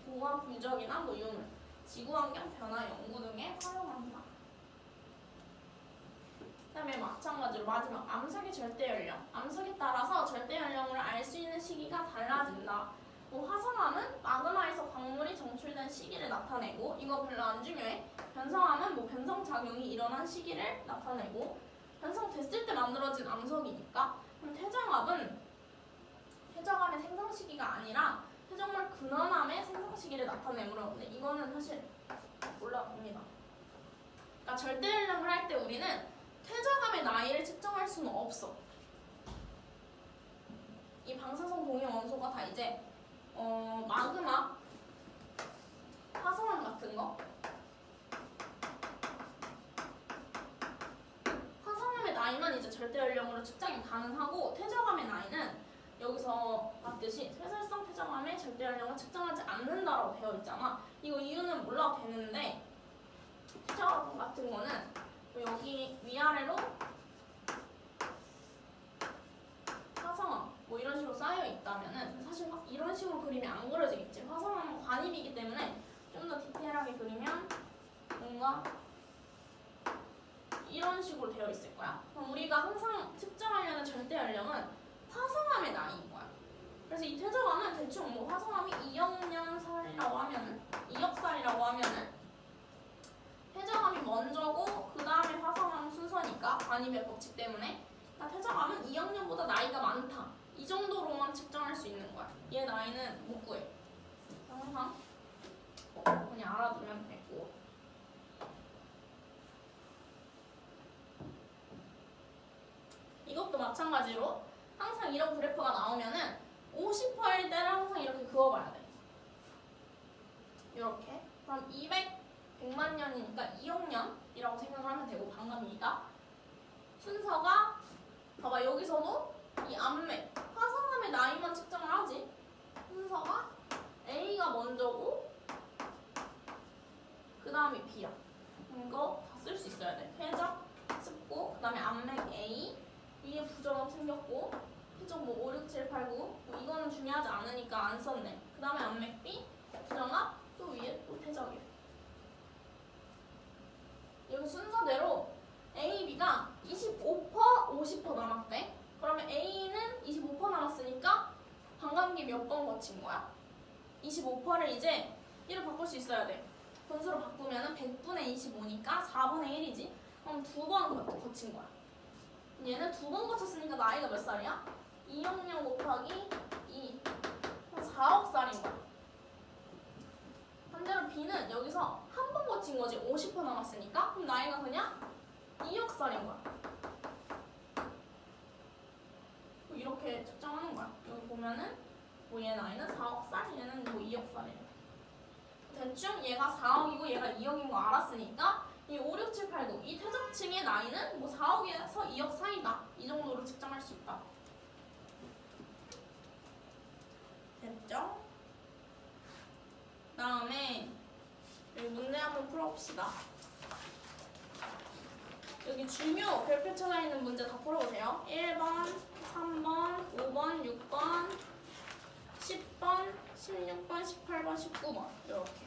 Speaker 2: 고고한 부적이나 유물, 지구환경 변화 연구 등에 활용한다. 그다음에 마찬가지로 마지막 암석의 절대 연령. 암석에 따라서 절대 연령을 알 수 있는 시기가 달라진다. 화성암은 마그마에서 광물이 정출된 시기를 나타내고 이거 별로 안 중요해. 변성암은 변성작용이 일어난 시기를 나타내고 변성됐을 때 만들어진 암석이니까. 그럼 퇴적암은 퇴적암의 생성 시기가 아니라 퇴적물 근원암의 생성 시기를 나타내므로 근데 이거는 사실 몰라봅니다. 그러니까 절대 연령을 할 때 우리는 퇴적암의 나이를 측정할 수는 없어. 이 방사성 동위 원소가 다 이제 마그마, 화성암 같은 거. 화성암의 나이만 이제 절대 연령으로 측정이 가능하고 퇴적암의 나이는 여기서 봤듯이 쇠설성 퇴적암의 절대 연령을 측정하지 않는다라고 되어 있잖아. 이거 이유는 몰라도 되는데 퇴적암 같은 거는 여기 위아래로 화성암 이런 식으로 쌓여 있다면은 사실 이런 식으로 그림이 안 그려지겠지. 화성암은 관입이기 때문에 좀 더 디테일하게 그리면 뭔가 이런 식으로 되어 있을 거야. 그럼 우리가 항상 측정하려는 절대 연령은 화성암의 나이인 거야. 그래서 이 퇴적암은 대충 화성암이 2억 년 살이라고 하면은 2억 살이라고 하면은 퇴적 많다. 이 정도로만 측정할 수 있는 거야. 얘 나이는 못 구해. 항상 그냥 알아두면 되고. 이것도 마찬가지로 항상 이런 그래프가 나오면은 50%일 때를 항상 이렇게 그어봐야 돼. 이렇게. 그럼 100만 년이니까 2억 년이라고 생각을 하면 되고 반감이니까 순서가 봐봐 여기서도 이 암맥 화성암의 나이만 측정을 하지. 순서가 A가 먼저고 그 다음에 B야. 이거 다 쓸 수 있어야 돼. 회적 습고 그 다음에 암맥 A 위에 부정업 생겼고 회적 뭐 5, 6, 7, 8, 9 뭐 이거는 중요하지 않으니까 안 썼네. 그 다음에 암맥 B 부정합 또 위에 또 퇴적이야. 여기 순서대로 A, B가 25%, 50% 남았대. 그러면 A는 25% 남았으니까 반감기 몇 번 거친 거야? 25%를 이제 1로 바꿀 수 있어야 돼. 분수로 바꾸면 100분의 25니까 4분의 1이지. 그럼 2번 거친 거야. 얘는 2번 거쳤으니까 나이가 몇 살이야? 2억 년 곱하기 2. 그럼 4억 살인 거야. 반대로 B는 여기서 한 번 거친 거지. 50% 남았으니까. 그럼 나이가 그냥 2억 살인 거야. 이렇게 측정하는 거야. 여기 보면은 뭐 얘 나이는 4억 살, 얘는 뭐 2억 살이래. 대충 얘가 4억이고 얘가 2억인 거 알았으니까 이 5, 6, 7, 8, 9 이 퇴적층의 나이는 뭐 4억에서 2억 사이다. 이 정도로 측정할 수 있다. 됐죠? 다음에 여기 문제 한번 풀어봅시다. 여기 중요 별표 쳐져 있는 문제 다 풀어보세요. 1번, 3번, 5번, 6번, 10번, 16번, 18번, 19번 이렇게.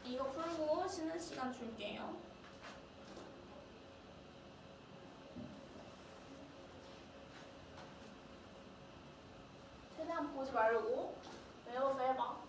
Speaker 2: 이거 풀고 쉬는 시간 줄게요. 최대한 보지 말고 외워서 해봐.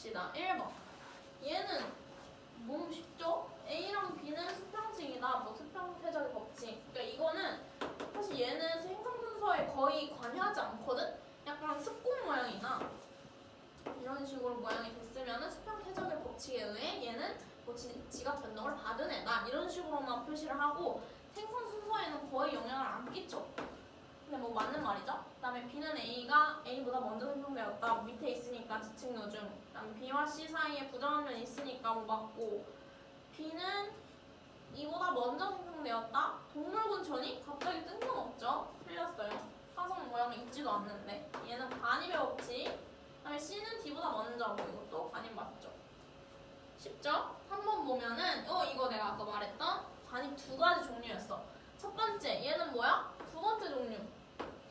Speaker 2: 봅시다. 1번. 얘는 너무 쉽죠? A랑 B는 수평층이다. 뭐 수평태적의 법칙. 그러니까 이거는 사실 얘는 생성 순서에 거의 관여하지 않거든? 약간 습곡 모양이나 이런 식으로 모양이 됐으면은 수평태적의 법칙에 의해 얘는 뭐 지각 변동을 받은 애다. 이런 식으로만 표시를 하고 생성 순서에는 거의 영향을 안 끼쳐. 근데 뭐 맞는 말이죠. 그다음에 B는 A보다 먼저 생성되었다. 뭐 밑에 있으니까 지층 요중. 그다음에 B와 C 사이에 부정한 면이 있으니까 뭐 맞고. B는 이보다 먼저 생성되었다. 동물 군천이 갑자기 뜬금없죠. 틀렸어요. 화성 모양이 있지도 않는데. 얘는 반입의 법칙. 그다음에 C는 D보다 먼저. 뭐 이것도 반입 맞죠. 쉽죠? 3번 보면은 이거 내가 아까 말했던 반입 두 가지 종류였어. 첫 번째 얘는 뭐야? 두 번째 종류.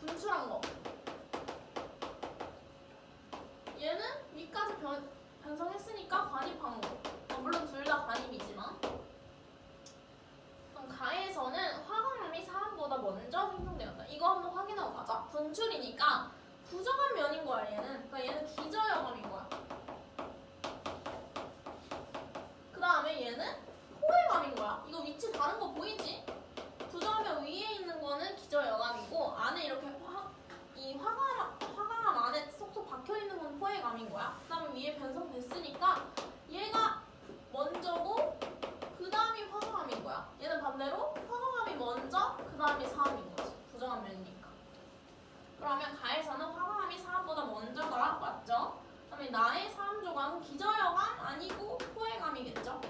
Speaker 2: 분출한 거. 얘는 위까지 변성했으니까 반입한 거. 물론 둘 다 반입이지만. 그럼 가에서는 화강암이 사암보다 먼저 생성되었다. 이거 한번 확인하고 가자. 분출이니까 부정한 면인 거야 얘는. 그러니까 얘는 기저여감인 거야. 그 다음에 얘는 호해감인 거야. 이거 위치 다른 거 보이지? 부정하면 위에 있는 거는 기저여감이고 안에 이렇게 화강암 안에 쏙쏙 박혀 있는 건 포해감인 거야. 그다음에 위에 변성됐으니까 얘가 먼저고 그다음이 화강암인 거야. 얘는 반대로 화강암이 먼저 그다음이 사암인 거지. 부정한 면이니까. 그러면 가에서는 화강암이 사암보다 먼저가 맞죠? 그다음에 나의 사암 조각은 기저여감 아니고 포해감이겠죠?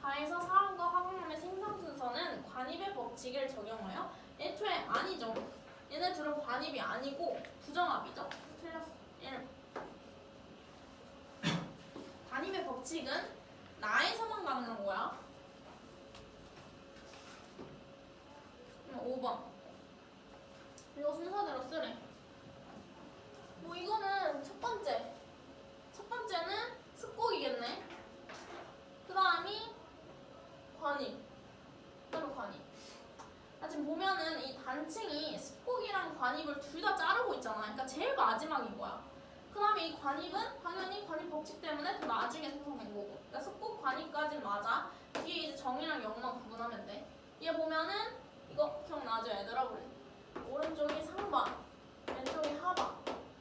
Speaker 2: 가에서 사암과 화강암의 생성 순서는 관입의 법칙을 적용하여 애초에 아니죠. 얘네 둘은 관입이 아니고 부정합이죠. 틀렸어. 1. 관입의 법칙은 나에서만 가능한 거야. 5번. 이거 순서대로 쓰래. 뭐 이거는 첫 번째는 습곡이겠네. 그 다음이 관입. 그다음에 관입. 지금 보면은 이 단층이 습곡이랑 관입을 둘 다 자르고 있잖아. 그러니까 제일 마지막인 거야. 그 다음에 이 관입은 당연히 관입 법칙 때문에 더 나중에 생성된 거고. 그러니까 습곡 관입까지는 맞아. 뒤에 이제 정이랑 영만 구분하면 돼. 얘 보면은 이거 기억나죠 얘들아? 우리 오른쪽이 상반, 왼쪽이 하반.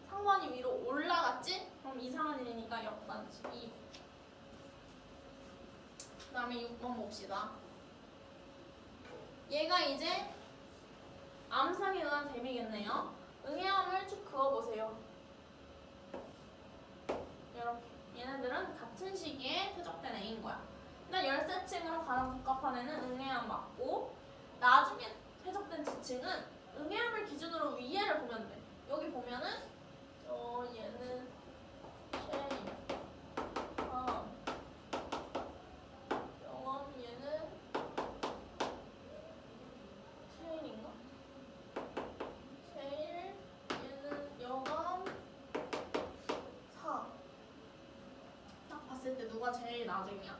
Speaker 2: 상반이 위로 올라갔지? 그럼 이상한 일이니까 역반지. 2. 그 다음에 6번 봅시다. 얘가 이제 암상에 의한 대비겠네요. 응해암을 쭉 그어보세요. 이렇게. 얘네들은 같은 시기에 퇴적된 애인 거야. 일단 열세층으로 가장 적합한 애는 응해암 맞고 나중에 퇴적된 지층은 응해암을 기준으로 위에를 보면 돼. 여기 보면은 얘는 쉐인, 영암 얘는 쉐인인가? 쉐일 얘는 영암 4. 딱 봤을 때 누가 제일 나중이야?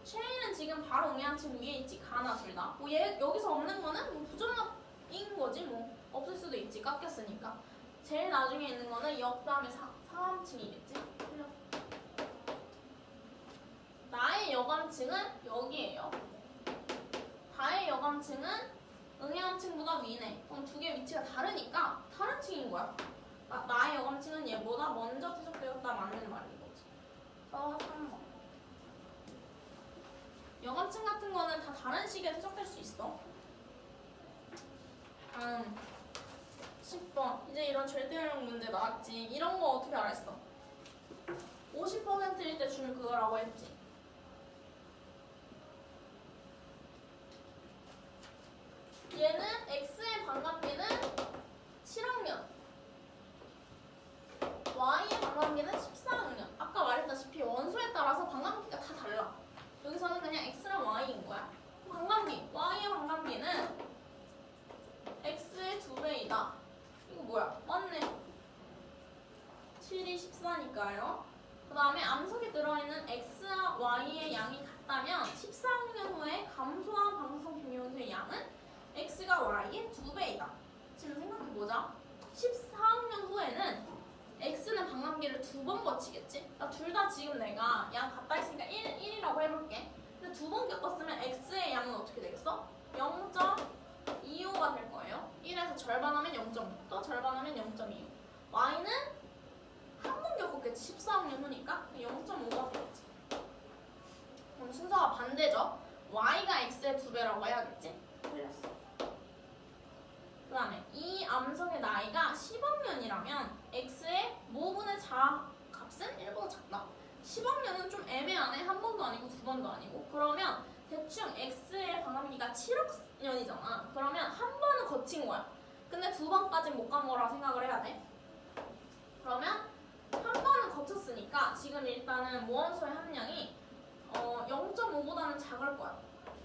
Speaker 2: 쉐일은 지금 바로 응해암층 위에 있지. 가나 둘 다. 뭐 얘 여기서 없는 거는 뭐 부정합인 거지 뭐. 없을 수도 있지. 깎였으니까. 제일 나중에 있는 거는 역 다음에 상암층이겠지? 틀렸어. 나의 여감층은 여기에요. 다의 여감층은 응해암층보다 위네. 그럼 두 개의 위치가 다르니까 다른 층인 거야. 나의 여감층은 얘보다 먼저 퇴적되었다 맞는 말인 거지. 그래서 3번. 여감층 같은 거는 다 다른 시기에 퇴적될 수 있어. 다음 10번. 이제 이런 절대요령 문제 나왔지. 이런 거 어떻게 알았어? 50%일 때 줄 그거라고 했지. 얘는 x의 반감비는 7학년, y의 반감비는 14학년. 아까 말했다시피 원소에 따라서 반감비가 다 달라. 여기서는 그냥 x랑 y인 거야. 반감비, y의 반감비는 x의 2배이다. 이거 뭐야? 맞네. 7이 14니까요. 그 다음에 암석에 들어있는 x와 y의 양이 같다면 14학년 후에 감소한 방사성 비밀요소의 양은 x가 y의 2배이다. 지금 생각해보자. 14학년 후에는 x는 반감기를 두 번 거치겠지? 그러니까 둘 다 지금 내가 양 같다 했으니까 1이라고 해볼게. 근데 두 번 겪었으면 x의 양은 어떻게 되겠어? 0.25가 될 거예요. 1에서 절반하면 0.5, 또 절반하면 0.25. y는 한 번 겪었겠지? 14학년 후니까 0.5가 되겠지. 그럼 순서가 반대죠? y가 x의 2배라고 해야겠지? 틀렸어. 그 다음에 이 암석의 나이가 10억년이라면 x의 모분의 값은 1보다 작다. 10억년은 좀 애매하네. 한 번도 아니고 두 번도 아니고. 그러면 대충 x의 반감기가 7억 년이잖아. 그러면 한 번은 거친 거야. 근데 두 번까지는 못 간 거라 생각을 해야 돼. 그러면 한 번은 거쳤으니까 지금 일단은 모원소의 함량이 0.5보다는 작을 거야.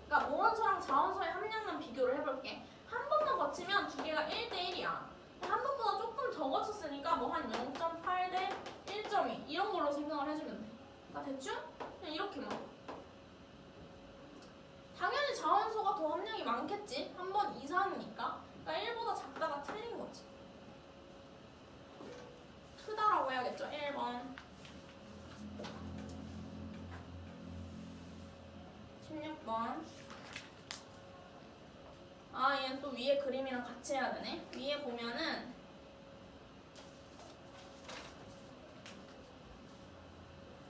Speaker 2: 그러니까 모원소랑 자원소의 함량만 비교를 해볼게. 한 번만 거치면 두 개가 1대1이야. 한 번보다 조금 더 거쳤으니까 뭐 한 0.8 대 1.2 이런 걸로 생각을 해주면 돼. 그러니까 대충 그냥 이렇게만. 당연히 자원소가 더 함량이 많겠지. 한 번 이상이니까. 그러니까 1보다 작다가 틀린 거지. 크다라고 해야겠죠. 1번. 16번. 아, 얘는 또 위에 그림이랑 같이 해야 되네. 위에 보면은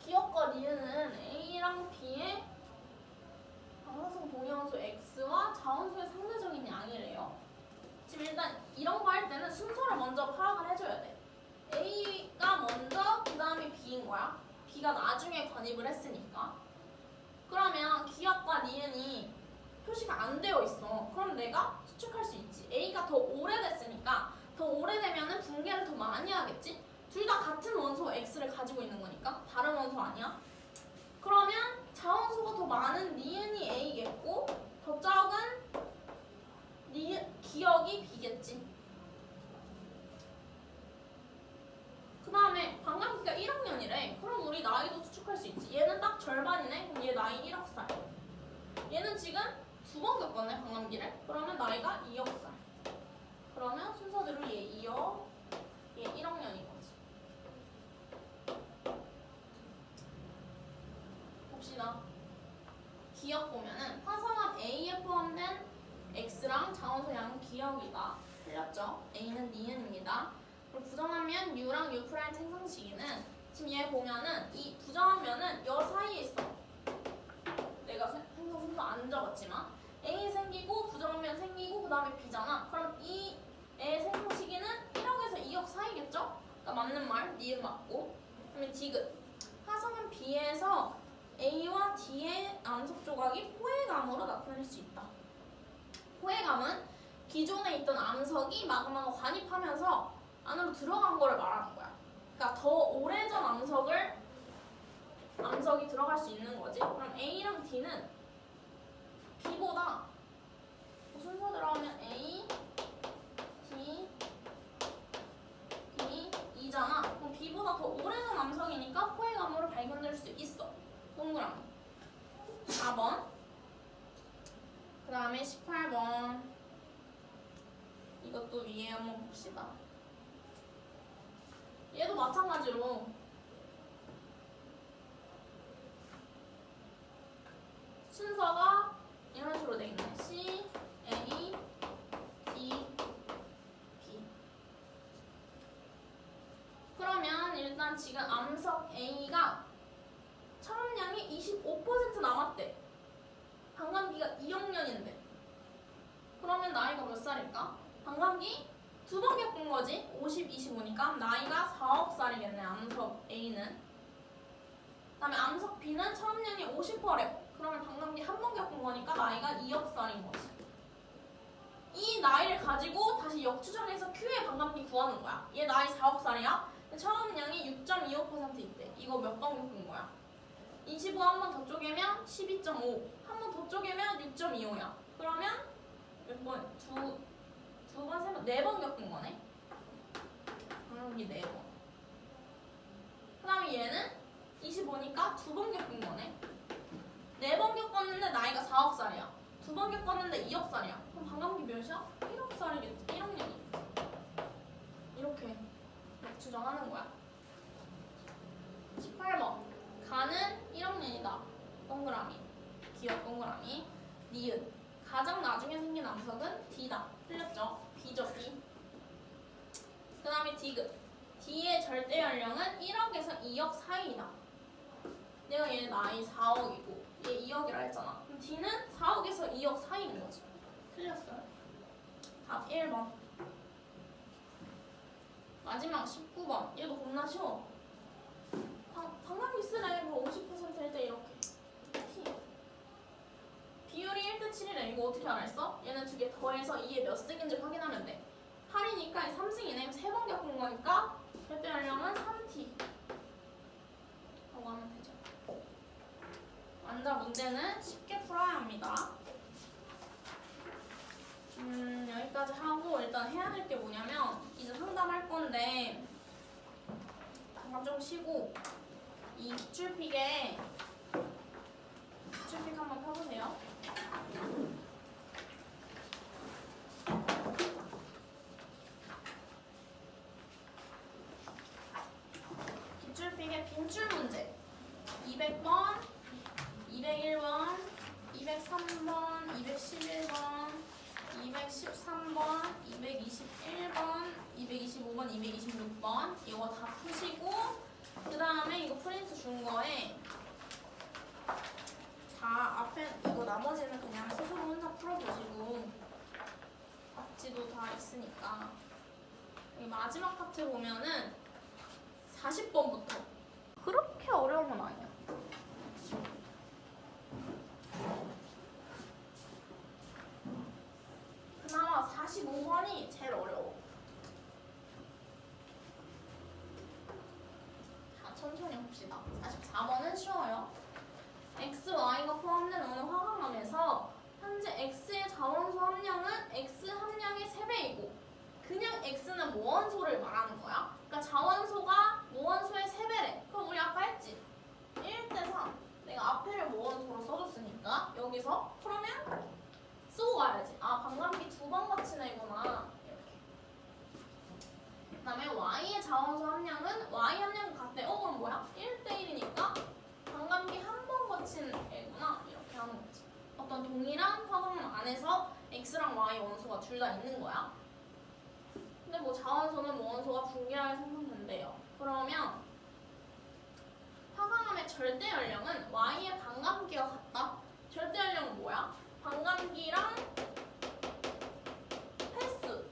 Speaker 2: 기억과 니은은 A랑 B의 방사성 동위원소 X와 자원소의 상대적인 양이래요. 지금 일단 이런 거 할 때는 순서를 먼저 파악을 해줘야 돼. A가 먼저 그 다음이 B인 거야. B가 나중에 관입을 했으니까. 그러면 기억과 니은이 표시가 안 되어 있어. 그럼 내가 추측할 수 있지. A가 더 오래됐으니까 더 오래되면은 분계를 더 많이 하겠지. 둘 다 같은 원소 X를 가지고 있는 거니까 다른 원소 아니야. 그러면 자원소가 더 많은 니은이 A겠고 더 적은 기억이 B겠지. 그 다음에 반감기가 1학년이래. 그럼 우리 나이도 추측할 수 있지. 얘는 딱 절반이네. 그럼 얘 나이 1억 살. 얘는 지금 두 번 겪었네, 반감기를. 그러면 나이가 2억 살. 그러면 순서대로 얘 2억, 얘 1학년인 거지. 봅시다. 기억 보면은 화성합 A에 포함된 X랑 자원소 양은 기억이다. 틀렸죠? A는 니은입니다. 그리고 부정하면 U랑 U' 생성시기는 지금 얘 보면은 이 부정하면은 여 사이에 있어. 내가 생성 순서 안 적었지만 A 생기고 부정하면 생기고 그 다음에 B잖아. 그럼 이 애 생성 시기는 1억에서 2억 사이겠죠? 그러니까 맞는 말, 니은 맞고. 그러면 디귿. 화성은 B에서 A와 D의 암석 조각이 포획암으로 나타낼 수 있다. 포획암은 기존에 있던 암석이 마그마가 관입하면서 안으로 들어간 거를 말하는 거야. 그러니까 더 오래전 암석이 들어갈 수 있는 거지. 그럼 A랑 D는 B보다 순서대로 하면 A, D, B, E잖아. 그럼 B보다 더 오래전 암석이니까 포획암으로 발견될 수 있어. 동그라미. 4번. 그 다음에 18번. 이것도 위에 한번 봅시다. 얘도 마찬가지로 순서가 이런 식으로 돼 있네. C, A, D, B. 그러면 일단 지금 암석 A가 촬업량이 25% 남았대. 반감기가 2억 년인데. 그러면 나이가 몇 살일까? 반감기 두 번 겪은 거지. 50, 25니까 나이가 4억 살이겠네. 암석 A는. 그 다음에 암석 B는 촬업량이 50%래. 그러면 반감기 한 번 겪은 거니까 나이가 2억 살인 거지. 이 나이를 가지고 다시 역추정해서 Q의 반감기 구하는 거야. 얘 나이 4억 살이야. 촬업량이 6.25% 있대. 이거 몇 번 겪은 거야? 25 한 번 더 쪼개면 12.5. 한 번 더 쪼개면 6.25야. 그러면 몇 번? 두 번, 세 번, 네 번 겪은 거네. 반감기 4번. 그 다음에 얘는 25니까 두 번 겪은 거네. 4번 겪었는데 나이가 4억 살이야. 두 번 겪었는데 2억 살이야. 그럼 반감기 몇이야? 1억 살이겠지. 1억 년이겠지. 이렇게 추정하는 거야. 18번. 가는 1학년이다. 동그라미. 기억 동그라미. 니은. 가장 나중에 생긴 암석은 D다. 틀렸죠? B죠, B. 그 다음에 디귿. D의 절대 연령은 1억에서 2억 사이이다. 내가 얘 나이 4억이고 얘 2억이라 했잖아. 그럼 D는 4억에서 2억 사이인 거지. 틀렸어요. 답 1번. 마지막 19번. 얘도 겁나 쉬워. 방광기 쓰래. 50%일 때 이렇게. T. 비율이 1대 7이래. 이거 어떻게 알았어? 얘는 두 개 더해서 2에 몇 승인지 확인하면 돼. 8이니까 3승이네. 3번 겪은 거니까 절대 연령은 3T. 라고 하면 되죠. 완자 문제는 쉽게 풀어야 합니다. 여기까지 하고 일단 해야 될 게 뭐냐면 이제 상담할 건데 잠깐 좀 쉬고 이 기출픽에 기출픽 한번 펴보세요. 기출픽의 빈출 문제 200번, 201번, 203번, 211번, 213번, 221번, 225번, 226번 이거 다 푸시고 그 다음에 이거 프린트 준 거에 자 앞에 이거 나머지는 그냥 스스로 혼자 풀어보시고 답지도 다 있으니까 여기 마지막 파트 보면은 40번부터 그렇게 어려운 건 아니야. 그나마 45번이 제일 어려워. 자, 천천히 봅시다. 44번은 쉬워요. X, Y가 포함된 어느 화강암에서 현재 X의 자원소 함량은 X 함량의 3배이고 그냥 X는 모원소를 말하는 거야. 그러니까 자원소가 모원소의 3배래. 그럼 우리 아까 했지? 1대 3. 내가 앞에를 모원소로 써줬으니까 여기서 그러면 쓰고 가야지. 아, 반감기 2번 거치네 이구나. 이렇게. 그 다음에 Y의 자원소 함량은 Y 함량 같대. 그럼 뭐야? 1대1이니까 반감기 한 번 거친 애구나. 이렇게 하는 거지. 어떤 동일한 화강암 안에서 X랑 Y 원소가 둘 다 있는 거야. 근데 뭐 자원소는 모원소가 분개하여 생성된대요. 그러면 화강암의 절대 연령은 Y의 반감기와 같다. 절대 연령은 뭐야? 반감기랑 횟수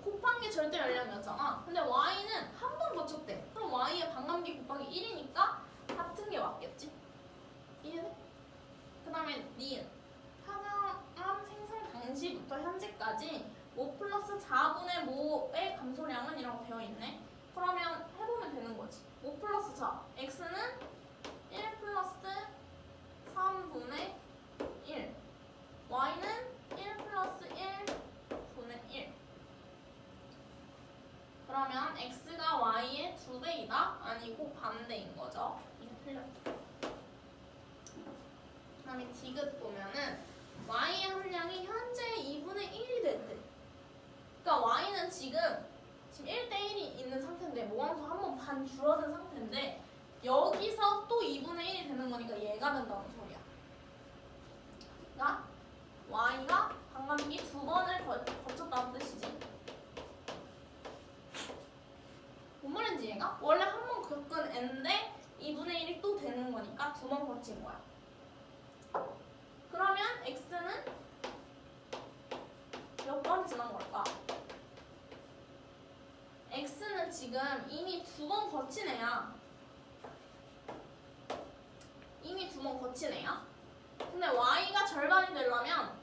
Speaker 2: 곱한 게 절대 연령이었잖아. 근데 Y는 한 번 거쳤대. 그럼 Y의 반감기 곱하기 1이니까 같은 게 맞겠지? 이해돼? 그 다음에 니은 화강암 생성 당시부터 현재까지 모 플러스 4분의 모의 감소량은 이라고 되어 있네. 그러면 해보면 되는 거지. 5 플러스 4 x는 1 플러스 3분의 1 y는 1 플러스 1분의 1 그러면 x가 y의 2배이다? 아니고 반대인 거죠. 이게 틀렸죠. 그 다음에 디귿 보면은 y의 함량이 현재 2분의 1이 됐대. 그러니까 y는 지금 1대1이 있는 상태인데 모함수 한 번 반 줄어든 상태인데 여기서 또 2분의 1이 되는 거니까 얘가 된다는 소리야. 그러니까 y가 반감기 2번을 거쳤다는 뜻이지. 뭔 말인지 얘가? 원래 한 번 겪은 n인데 2분의 1이 또 되는 거니까 2번 거친 거야. 그러면 x는 몇 번 지난 걸까? x는 지금 이미 2번 거친 애야. 이미 2번 거친 애야. 근데 y가 절반이 되려면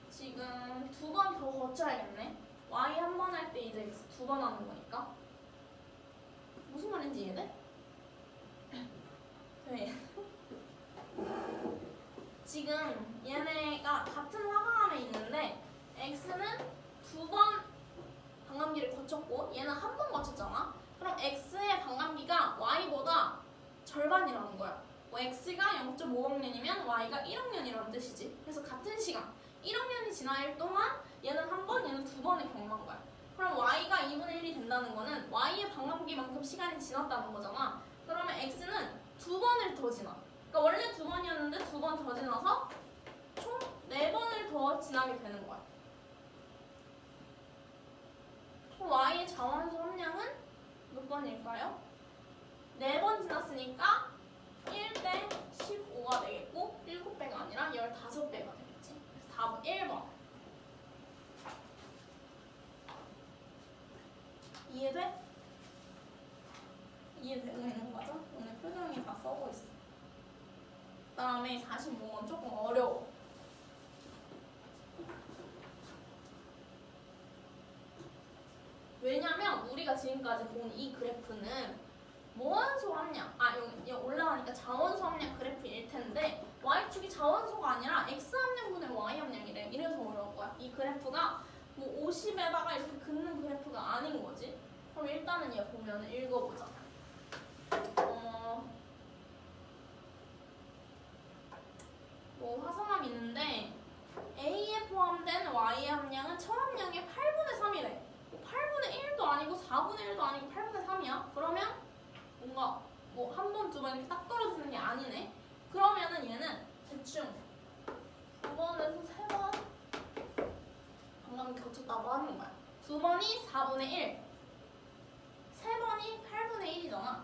Speaker 2: 지금 2번 더 거쳐야겠네. y 한 번 할 때 이제 x 2번 하는 거니까. 무슨 말인지 이해돼? 네. 지금 얘네가 같은 화강암에 있는데 x는 2번 반감기를 거쳤고 얘는 한 번 거쳤잖아. 그럼 x의 반감기가 y보다 절반이라는 거야. 뭐 x가 0.5억 년이면 y가 1억 년이라는 뜻이지. 그래서 같은 시간 1억 년이 지날 동안 얘는 한 번, 얘는 2번을 겪는 거야. 그럼 y가 2분의 1이 된다는 거는 y의 반감기만큼 시간이 지났다는 거잖아. 그러면 x는 2번을 더 지나. 그러니까 원래 2번이었는데 2번 더 지나서 총 4번을 더 지나게 되는 거야. 그럼 y의 자원수 함량은 몇 번일까요? 4번 지났으니까 1대 15가 되겠고 7배가 아니라 15배가 되겠지. 그래서 답은 1번. 이해돼? 이해되고 있는 거죠? 오늘 표정이 다 써고 있어. 그 다음에 45번 조금 어려워. 왜냐면 우리가 지금까지 본 이 그래프는 모원소 함량, 여기 올라가니까 자원소 함량 그래프일 텐데 y축이 자원소가 아니라 x 함량분의 y 함량이래. 이래서 어려운 거야. 이 그래프가 뭐 50에다가 이렇게 긋는 그래프가 아닌 거지. 그럼 일단은 얘 보면은 읽어보자. 뭐 화성함이 있는데 A에 포함된 Y의 함량은 철함량의 8분의 3이래. 8분의 1도 아니고 4분의 1도 아니고 8분의 3이야? 그러면 뭔가 뭐 한 번, 두 번 이렇게 딱 떨어지는 게 아니네? 그러면은 얘는 대충 2번에서 3번 방금 겹쳤다고 하는 거야. 2번이 4분의 1, 3번이 8분의 1이잖아.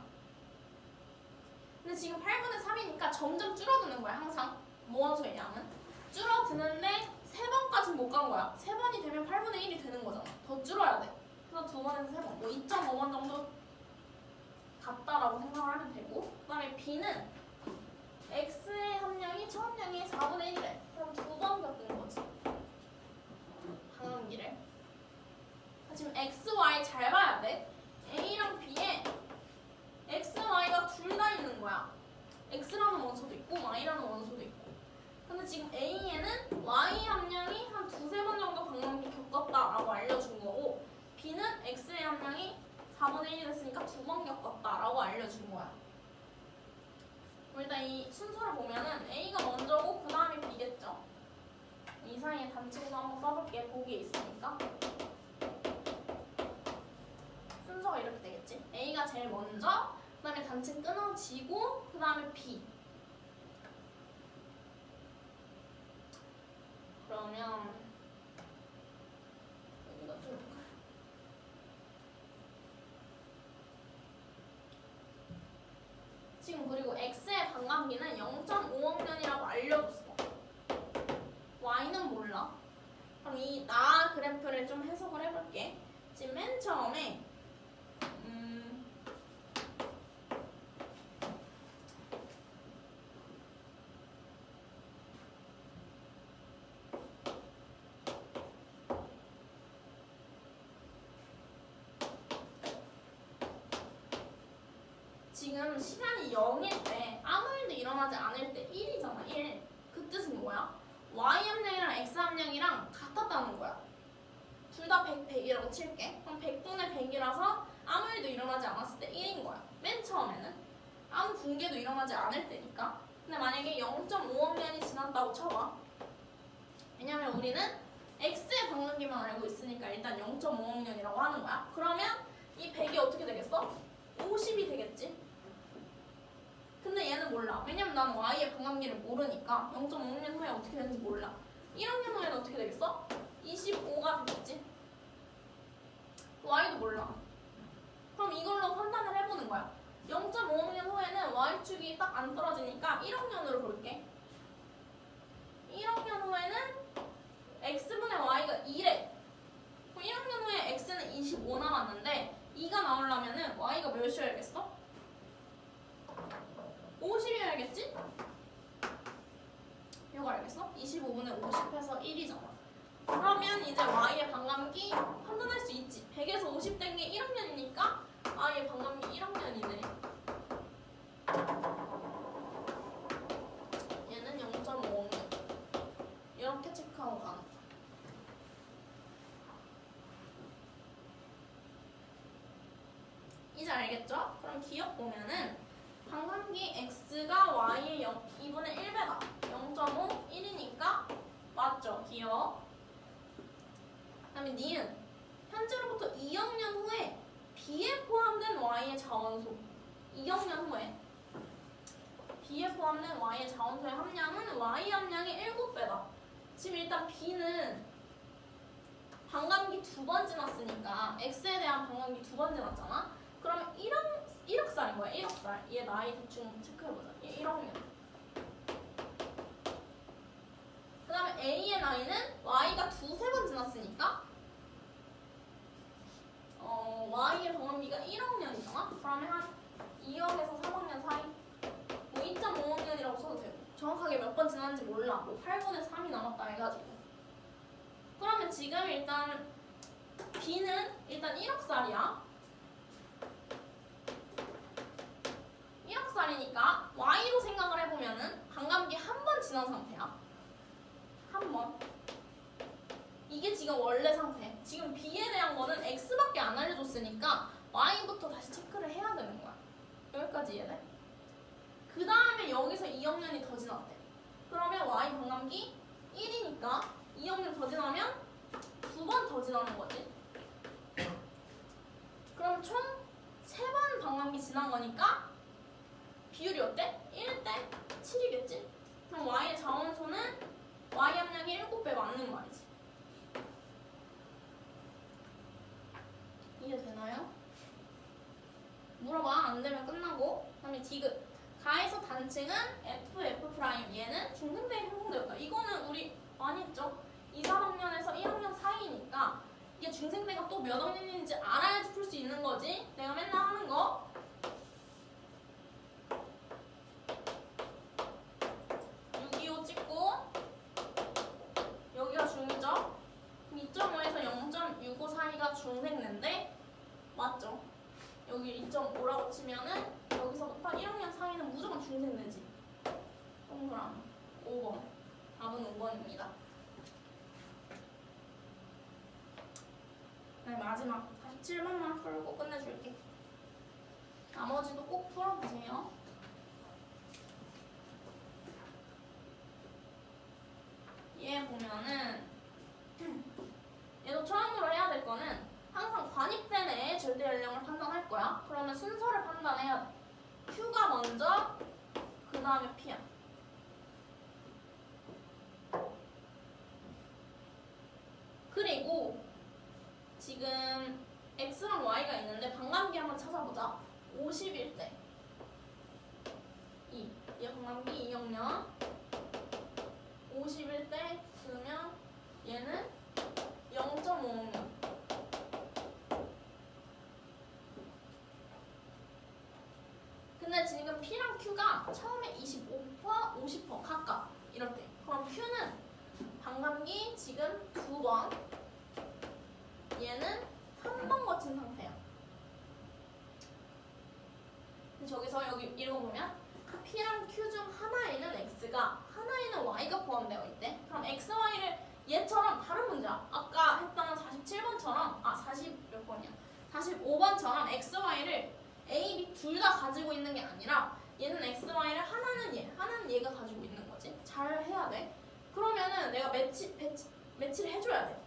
Speaker 2: 근데 지금 8분의 3이니까 점점 줄어드는 거야, 항상. 모원소의 양은. 줄어드는데 3번까지는 못 간 거야. 3번이 되면 8분의 1이 되는 거잖아. 더 줄어야 돼. 그래서 2번에서 3번, 뭐 2.5번 정도 같다라고 생각을 하면 되고, 그 다음에 B는 X의 함량이 처함량이 4분의 1이래. 그럼 2번 겪은 거지. 방향기를. 지금 X, Y 잘 봐야 돼. A랑 B에 X, Y가 둘 다 있는 거야. X라는 원소도 있고 Y라는 원소도 있고. 근데 지금 A에는 Y 함량이 한 2-3번 정도 방광기 겪었다라고 알려준 거고, B는 X의 함량이 4분의 1이 됐으니까 2번 겪었다라고 알려준 거야. 일단 이 순서를 보면은 A가 먼저고 그 다음에 B겠죠. 이 사이에 단층도 한번 써볼게. 보기에 있으니까. 순서가 이렇게 되겠지. A가 제일 먼저, 그 다음에 단층 끊어지고, 그 다음에 B. 그러면 여기다 좀 지금 그리고 X의 반감기는 0.5억년이라고 알려줬어. Y는 몰라. 그럼 이 나 그래프를 좀 해석을 해볼게. 지금 맨 처음에 지금 시간이 0일 때 아무 일도 일어나지 않을 때 1이잖아. 1. 그 뜻은 뭐야? Y 함량이랑 X 함량이랑 같았다는 거야. 둘 다 100, 100이라고 칠게. 그럼 100분의 100이라서 아무 일도 일어나지 않았을 때 1인 거야. 맨 처음에는. 아무 붕괴도 일어나지 않을 때니까. 근데 만약에 0.5억 년이 지났다고 쳐봐. 왜냐면 우리는 X의 방향기만 알고 있으니까 일단 0.5억 년이라고 하는 거야. 그러면 이 100이 어떻게 되겠어? 50이 되겠지. 근데 얘는 몰라. 왜냐면 나는 Y의 방감기를 모르니까 0.5년 후에 어떻게 되는지 몰라. 1학년 후에는 어떻게 되겠어? 25가 되겠지. Y도 몰라. 그럼 이걸로 판단을 해보는 거야. 0.5년 후에는 Y축이 딱 안 떨어지니까 1학년으로 볼게. 1학년 후에는 X분의 Y가 2래. 그럼 1학년 후에 X는 25 남았는데 2가 나오려면은 Y가 몇이어야겠어? 50이어야겠지? 이거 알겠어? 25분의 50 해서 1이잖아. 그러면 이제 Y의 반감기 판단할 수 있지. 100에서 50 된 게 1학년이니까 Y의 반감기 1학년이네. 얘는 0.5학년. 이렇게 체크하고 가는 거야. 이제 알겠죠? 그럼 기억 보면은 반감기 X가 Y의 2분의 1배다. 0.5, 1이니까 맞죠? 기억. 그 다음에 니은 현재로부터 2학년 자원소 2학년 후에 B에 포함된 Y의 자원소의 함량은 Y 함량의 7배다. 지금 일단 B는 반감기 2번 지났으니까 X에 대한 반감기 2번 지났잖아. 그러면 1학살인 거야. 1학살. 얘 나이 대충 체크해보자. 얘 1학년. 그 다음에 A의 나이는 Y가 2-3번 지났으니까 Y의 반감기가 1학년이잖아. 그러면 한 2학에서 3학년 사이? 뭐 2.5학년이라고 써도 되고 정확하게 몇 번 지났는지 몰라. 뭐 8분의 3이 남았다 해가지고. 그러면 지금 일단 B는 일단 1학살이야. 1학살이니까 Y로 생각을 해보면은 반감기 한 번 지난 상태야. 한 번. 이게 지금 원래 상태. 지금 B에 대한 거는 X밖에 안 알려줬으니까 Y부터 다시 체크를 해야 되는 거야. 여기까지 이해돼? 그 다음에 여기서 2학년이 더 지났대. 그러면 Y 반감기 1이니까 2학년 더 지나면 2번 더 지나는 거지. 그럼 총 3번 반감기 지난 거니까 비율이 어때? 1대 7이겠지? 그럼 Y의 자원소는 Y 함량이 7배 맞는 말이지. 이해되나요? 물어봐. 안 되면 끝나고. 그 다음에 디귿. 가에서 단층은 F, F'. 얘는 중생대에 형성되었다. 이거는 우리 많이 했죠? 2, 3학년에서 1학년 사이니까 이게 중생대가 또 몇 학년인지 알아야지 풀 수 있는 거지. 내가 맨날 하는 거. 625 찍고 여기가 중이죠? 2.5에서 0.65 사이가 중생대인데 맞죠? 여기 2.5라고 치면은 여기서부터 1학년 사이는 무조건 중생대지. 동그라미 5번. 답은 5번입니다. 네, 마지막 47번만 풀고 끝내줄게. 나머지도 꼭 풀어보세요. 얘 보면은 얘도 처음으로 해야 될 거는 항상 관입된 애의 절대 연령을 판단할 거야. 그러면 순서를 판단해야 돼. Q가 먼저, 그 다음에 P야. 그리고 지금 X랑 Y가 있는데 반감기 한번 찾아보자. 50일 때 2. 얘 반감기 2학년. 50일 때 쓰면 얘는 0.5학년. 근데 지금 P랑 Q가 처음에 25%, 50% 각각 이렇대. 그럼 Q는 반감기 지금 2번, 얘는 한 번 거친 상태야. 근데 저기서 여기 읽어보면 P랑 Q 중 하나에는 X가, 하나에는 Y가 포함되어 있대. 그럼 X, Y를 얘처럼 다른 문제야. 아까 했던 47번처럼 40 몇 번이야? 45번처럼 X, Y를 A, B 둘 다 가지고 있는 게 아니라 얘는 X, Y를 하나는 얘, 하나는 얘가 가지고 있는 거지. 잘 해야 돼. 그러면은 내가 매치를 해줘야 돼.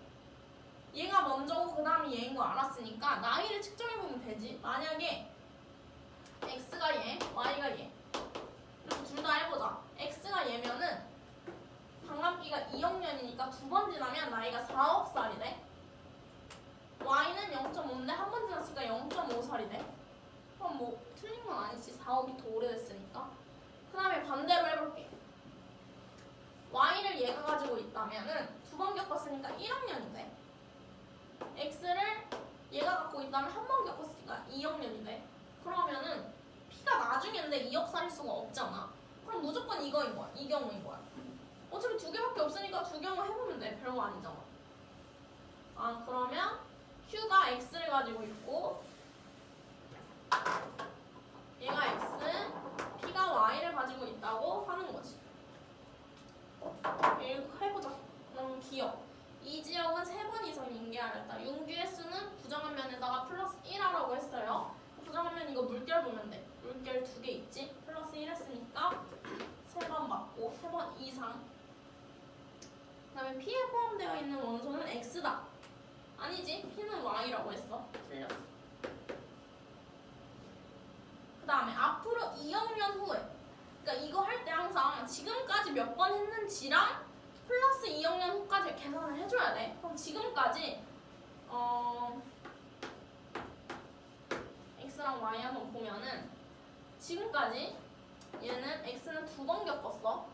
Speaker 2: 얘가 먼저고 그 다음에 얘인 거 알았으니까 나이를 측정해보면 되지. 만약에 X가 얘, Y가 얘 이렇게 둘 다 해보자. X가 얘면은 반감기가 2학년이니까 2번 지나면 나이가 4억 살이 돼. Y는 0.5인데 한 번 지났으니까 0.5살이 돼. 그럼 뭐 틀린 건 아니지. 4억이 더 오래됐으니까. 그 다음에 반대로 해볼게. Y를 얘가 가지고 있다면은 2번 겪었으니까 1학년이 돼. X를 얘가 갖고 있다면 한 번 겪었으니까 2학년이 돼. 그러면은 P가 나중인데 2억 살일 수가 없잖아. 그럼 무조건 이거인 거야. 이 경우인 거야. 어차피 2개밖에 없으니까 2경우 해보면 돼. 별거 아니잖아. 그러면 Q가 X를 가지고 있고 얘가 X, P가 Y를 가지고 있다고 하는 거지. 해보자. 너무 귀여워. 이 지역은 3번 이상 인계하였다. 윤규의 수는 부정한 면에다가 플러스 1하라고 했어요. 부정한 면 이거 물결 보면 돼. 물결 2개 있지? 플러스 1 했으니까 3번 맞고 3번 이상. 그 다음에 P에 포함되어 있는 원소는 X다. 아니지. P는 Y라고 했어. 틀렸어. 그 다음에 앞으로 2학년 후에, 그러니까 이거 할 때 항상 지금까지 몇 번 했는지랑 플러스 2학년 후까지 계산을 해줘야 돼. 그럼 지금까지 x랑 y 한번 보면은 지금까지 얘는 x는 2번 겪었어.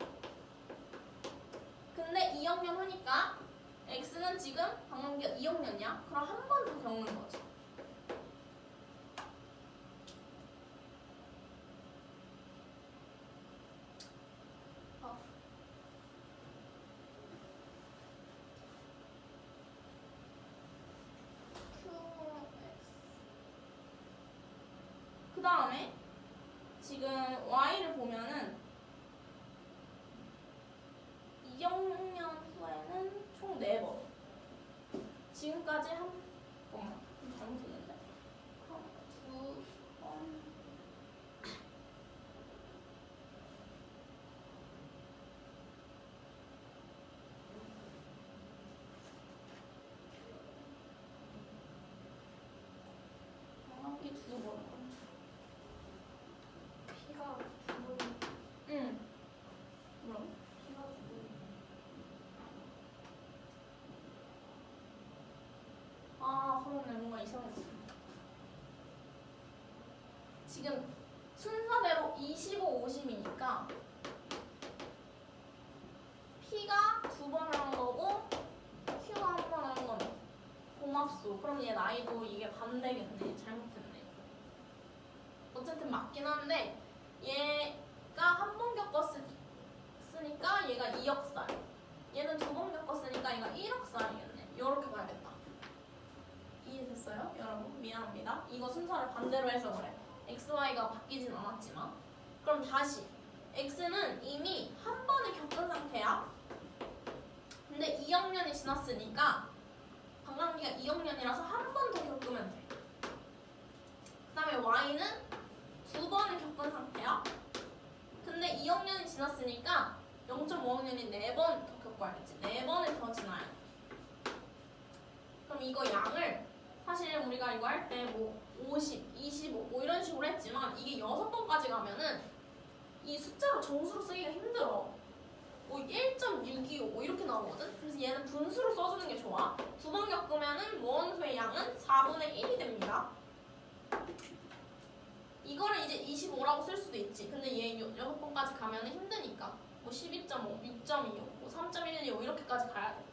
Speaker 2: 근데 2학년 하니까 x는 지금 방금 2학년이야. 그럼 한 번 더 겪는 거지. 그 다음에 지금 y를 보면은 2학년 후에는 총 4번. 지금까지 잠깐만, 잘못했는데. 2번. 정확히 2번.
Speaker 1: 피가 죽은
Speaker 2: 응. 뭐라고?
Speaker 1: 피가 죽은
Speaker 2: 아, 그러네. 뭔가 이상했어. 지금 순서대로 25, 50이니까 P가 2번 하는 거고 Q가 한 번 하는 거네. 공합수. 그럼 얘 나이도 이게 반대겠네. 잘못했네. 어쨌든 맞긴 한데 얘가 한 번 겪었으니까 얘가 2억 살. 얘는 2번 겪었으니까 얘가 1억 살이겠네. 이렇게 봐야겠다. 이해됐어요? 여러분 미안합니다. 이거 순서를 반대로 해서 그래. XY가 바뀌진 않았지만. 그럼 다시 X는 이미 한 번을 겪은 상태야. 근데 2학년이 지났으니까 반감기가 2학년이라서 한 번 더 겪으면 돼. 그 다음에 Y는 2번을 겪은 상태야. 근데 2학년이 지났으니까 0.5학년이 4번 더 겪어야겠지. 4번을 더 지나야 돼. 그럼 이거 양을 사실 우리가 이거 할 때 뭐 50, 25 뭐 이런 식으로 했지만 이게 6번까지 가면은 이 숫자로 정수로 쓰기가 힘들어. 뭐 1.625 뭐 이렇게 나오거든. 그래서 얘는 분수로 써주는 게 좋아. 2번 겪으면은 모원수의 양은 4분의 1이 됩니다. 이거를 이제 25라고 쓸 수도 있지. 근데 얘 6번까지 가면은 힘드니까 뭐 12.5, 6.25, 뭐 3.125 이렇게까지 가야 돼.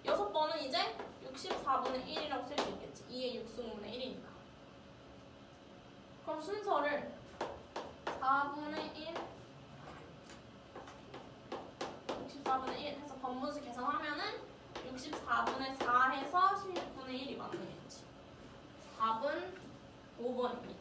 Speaker 2: 6번은 이제 64분의 1이라고 쓸 수 있겠지. 2의 6승분의 1이니까. 그럼 순서를 4분의 1, 64분의 1 해서 번분수 계산하면은 64분의 4 해서 16분의 1이 맞는 거지. 답은 5번입니다.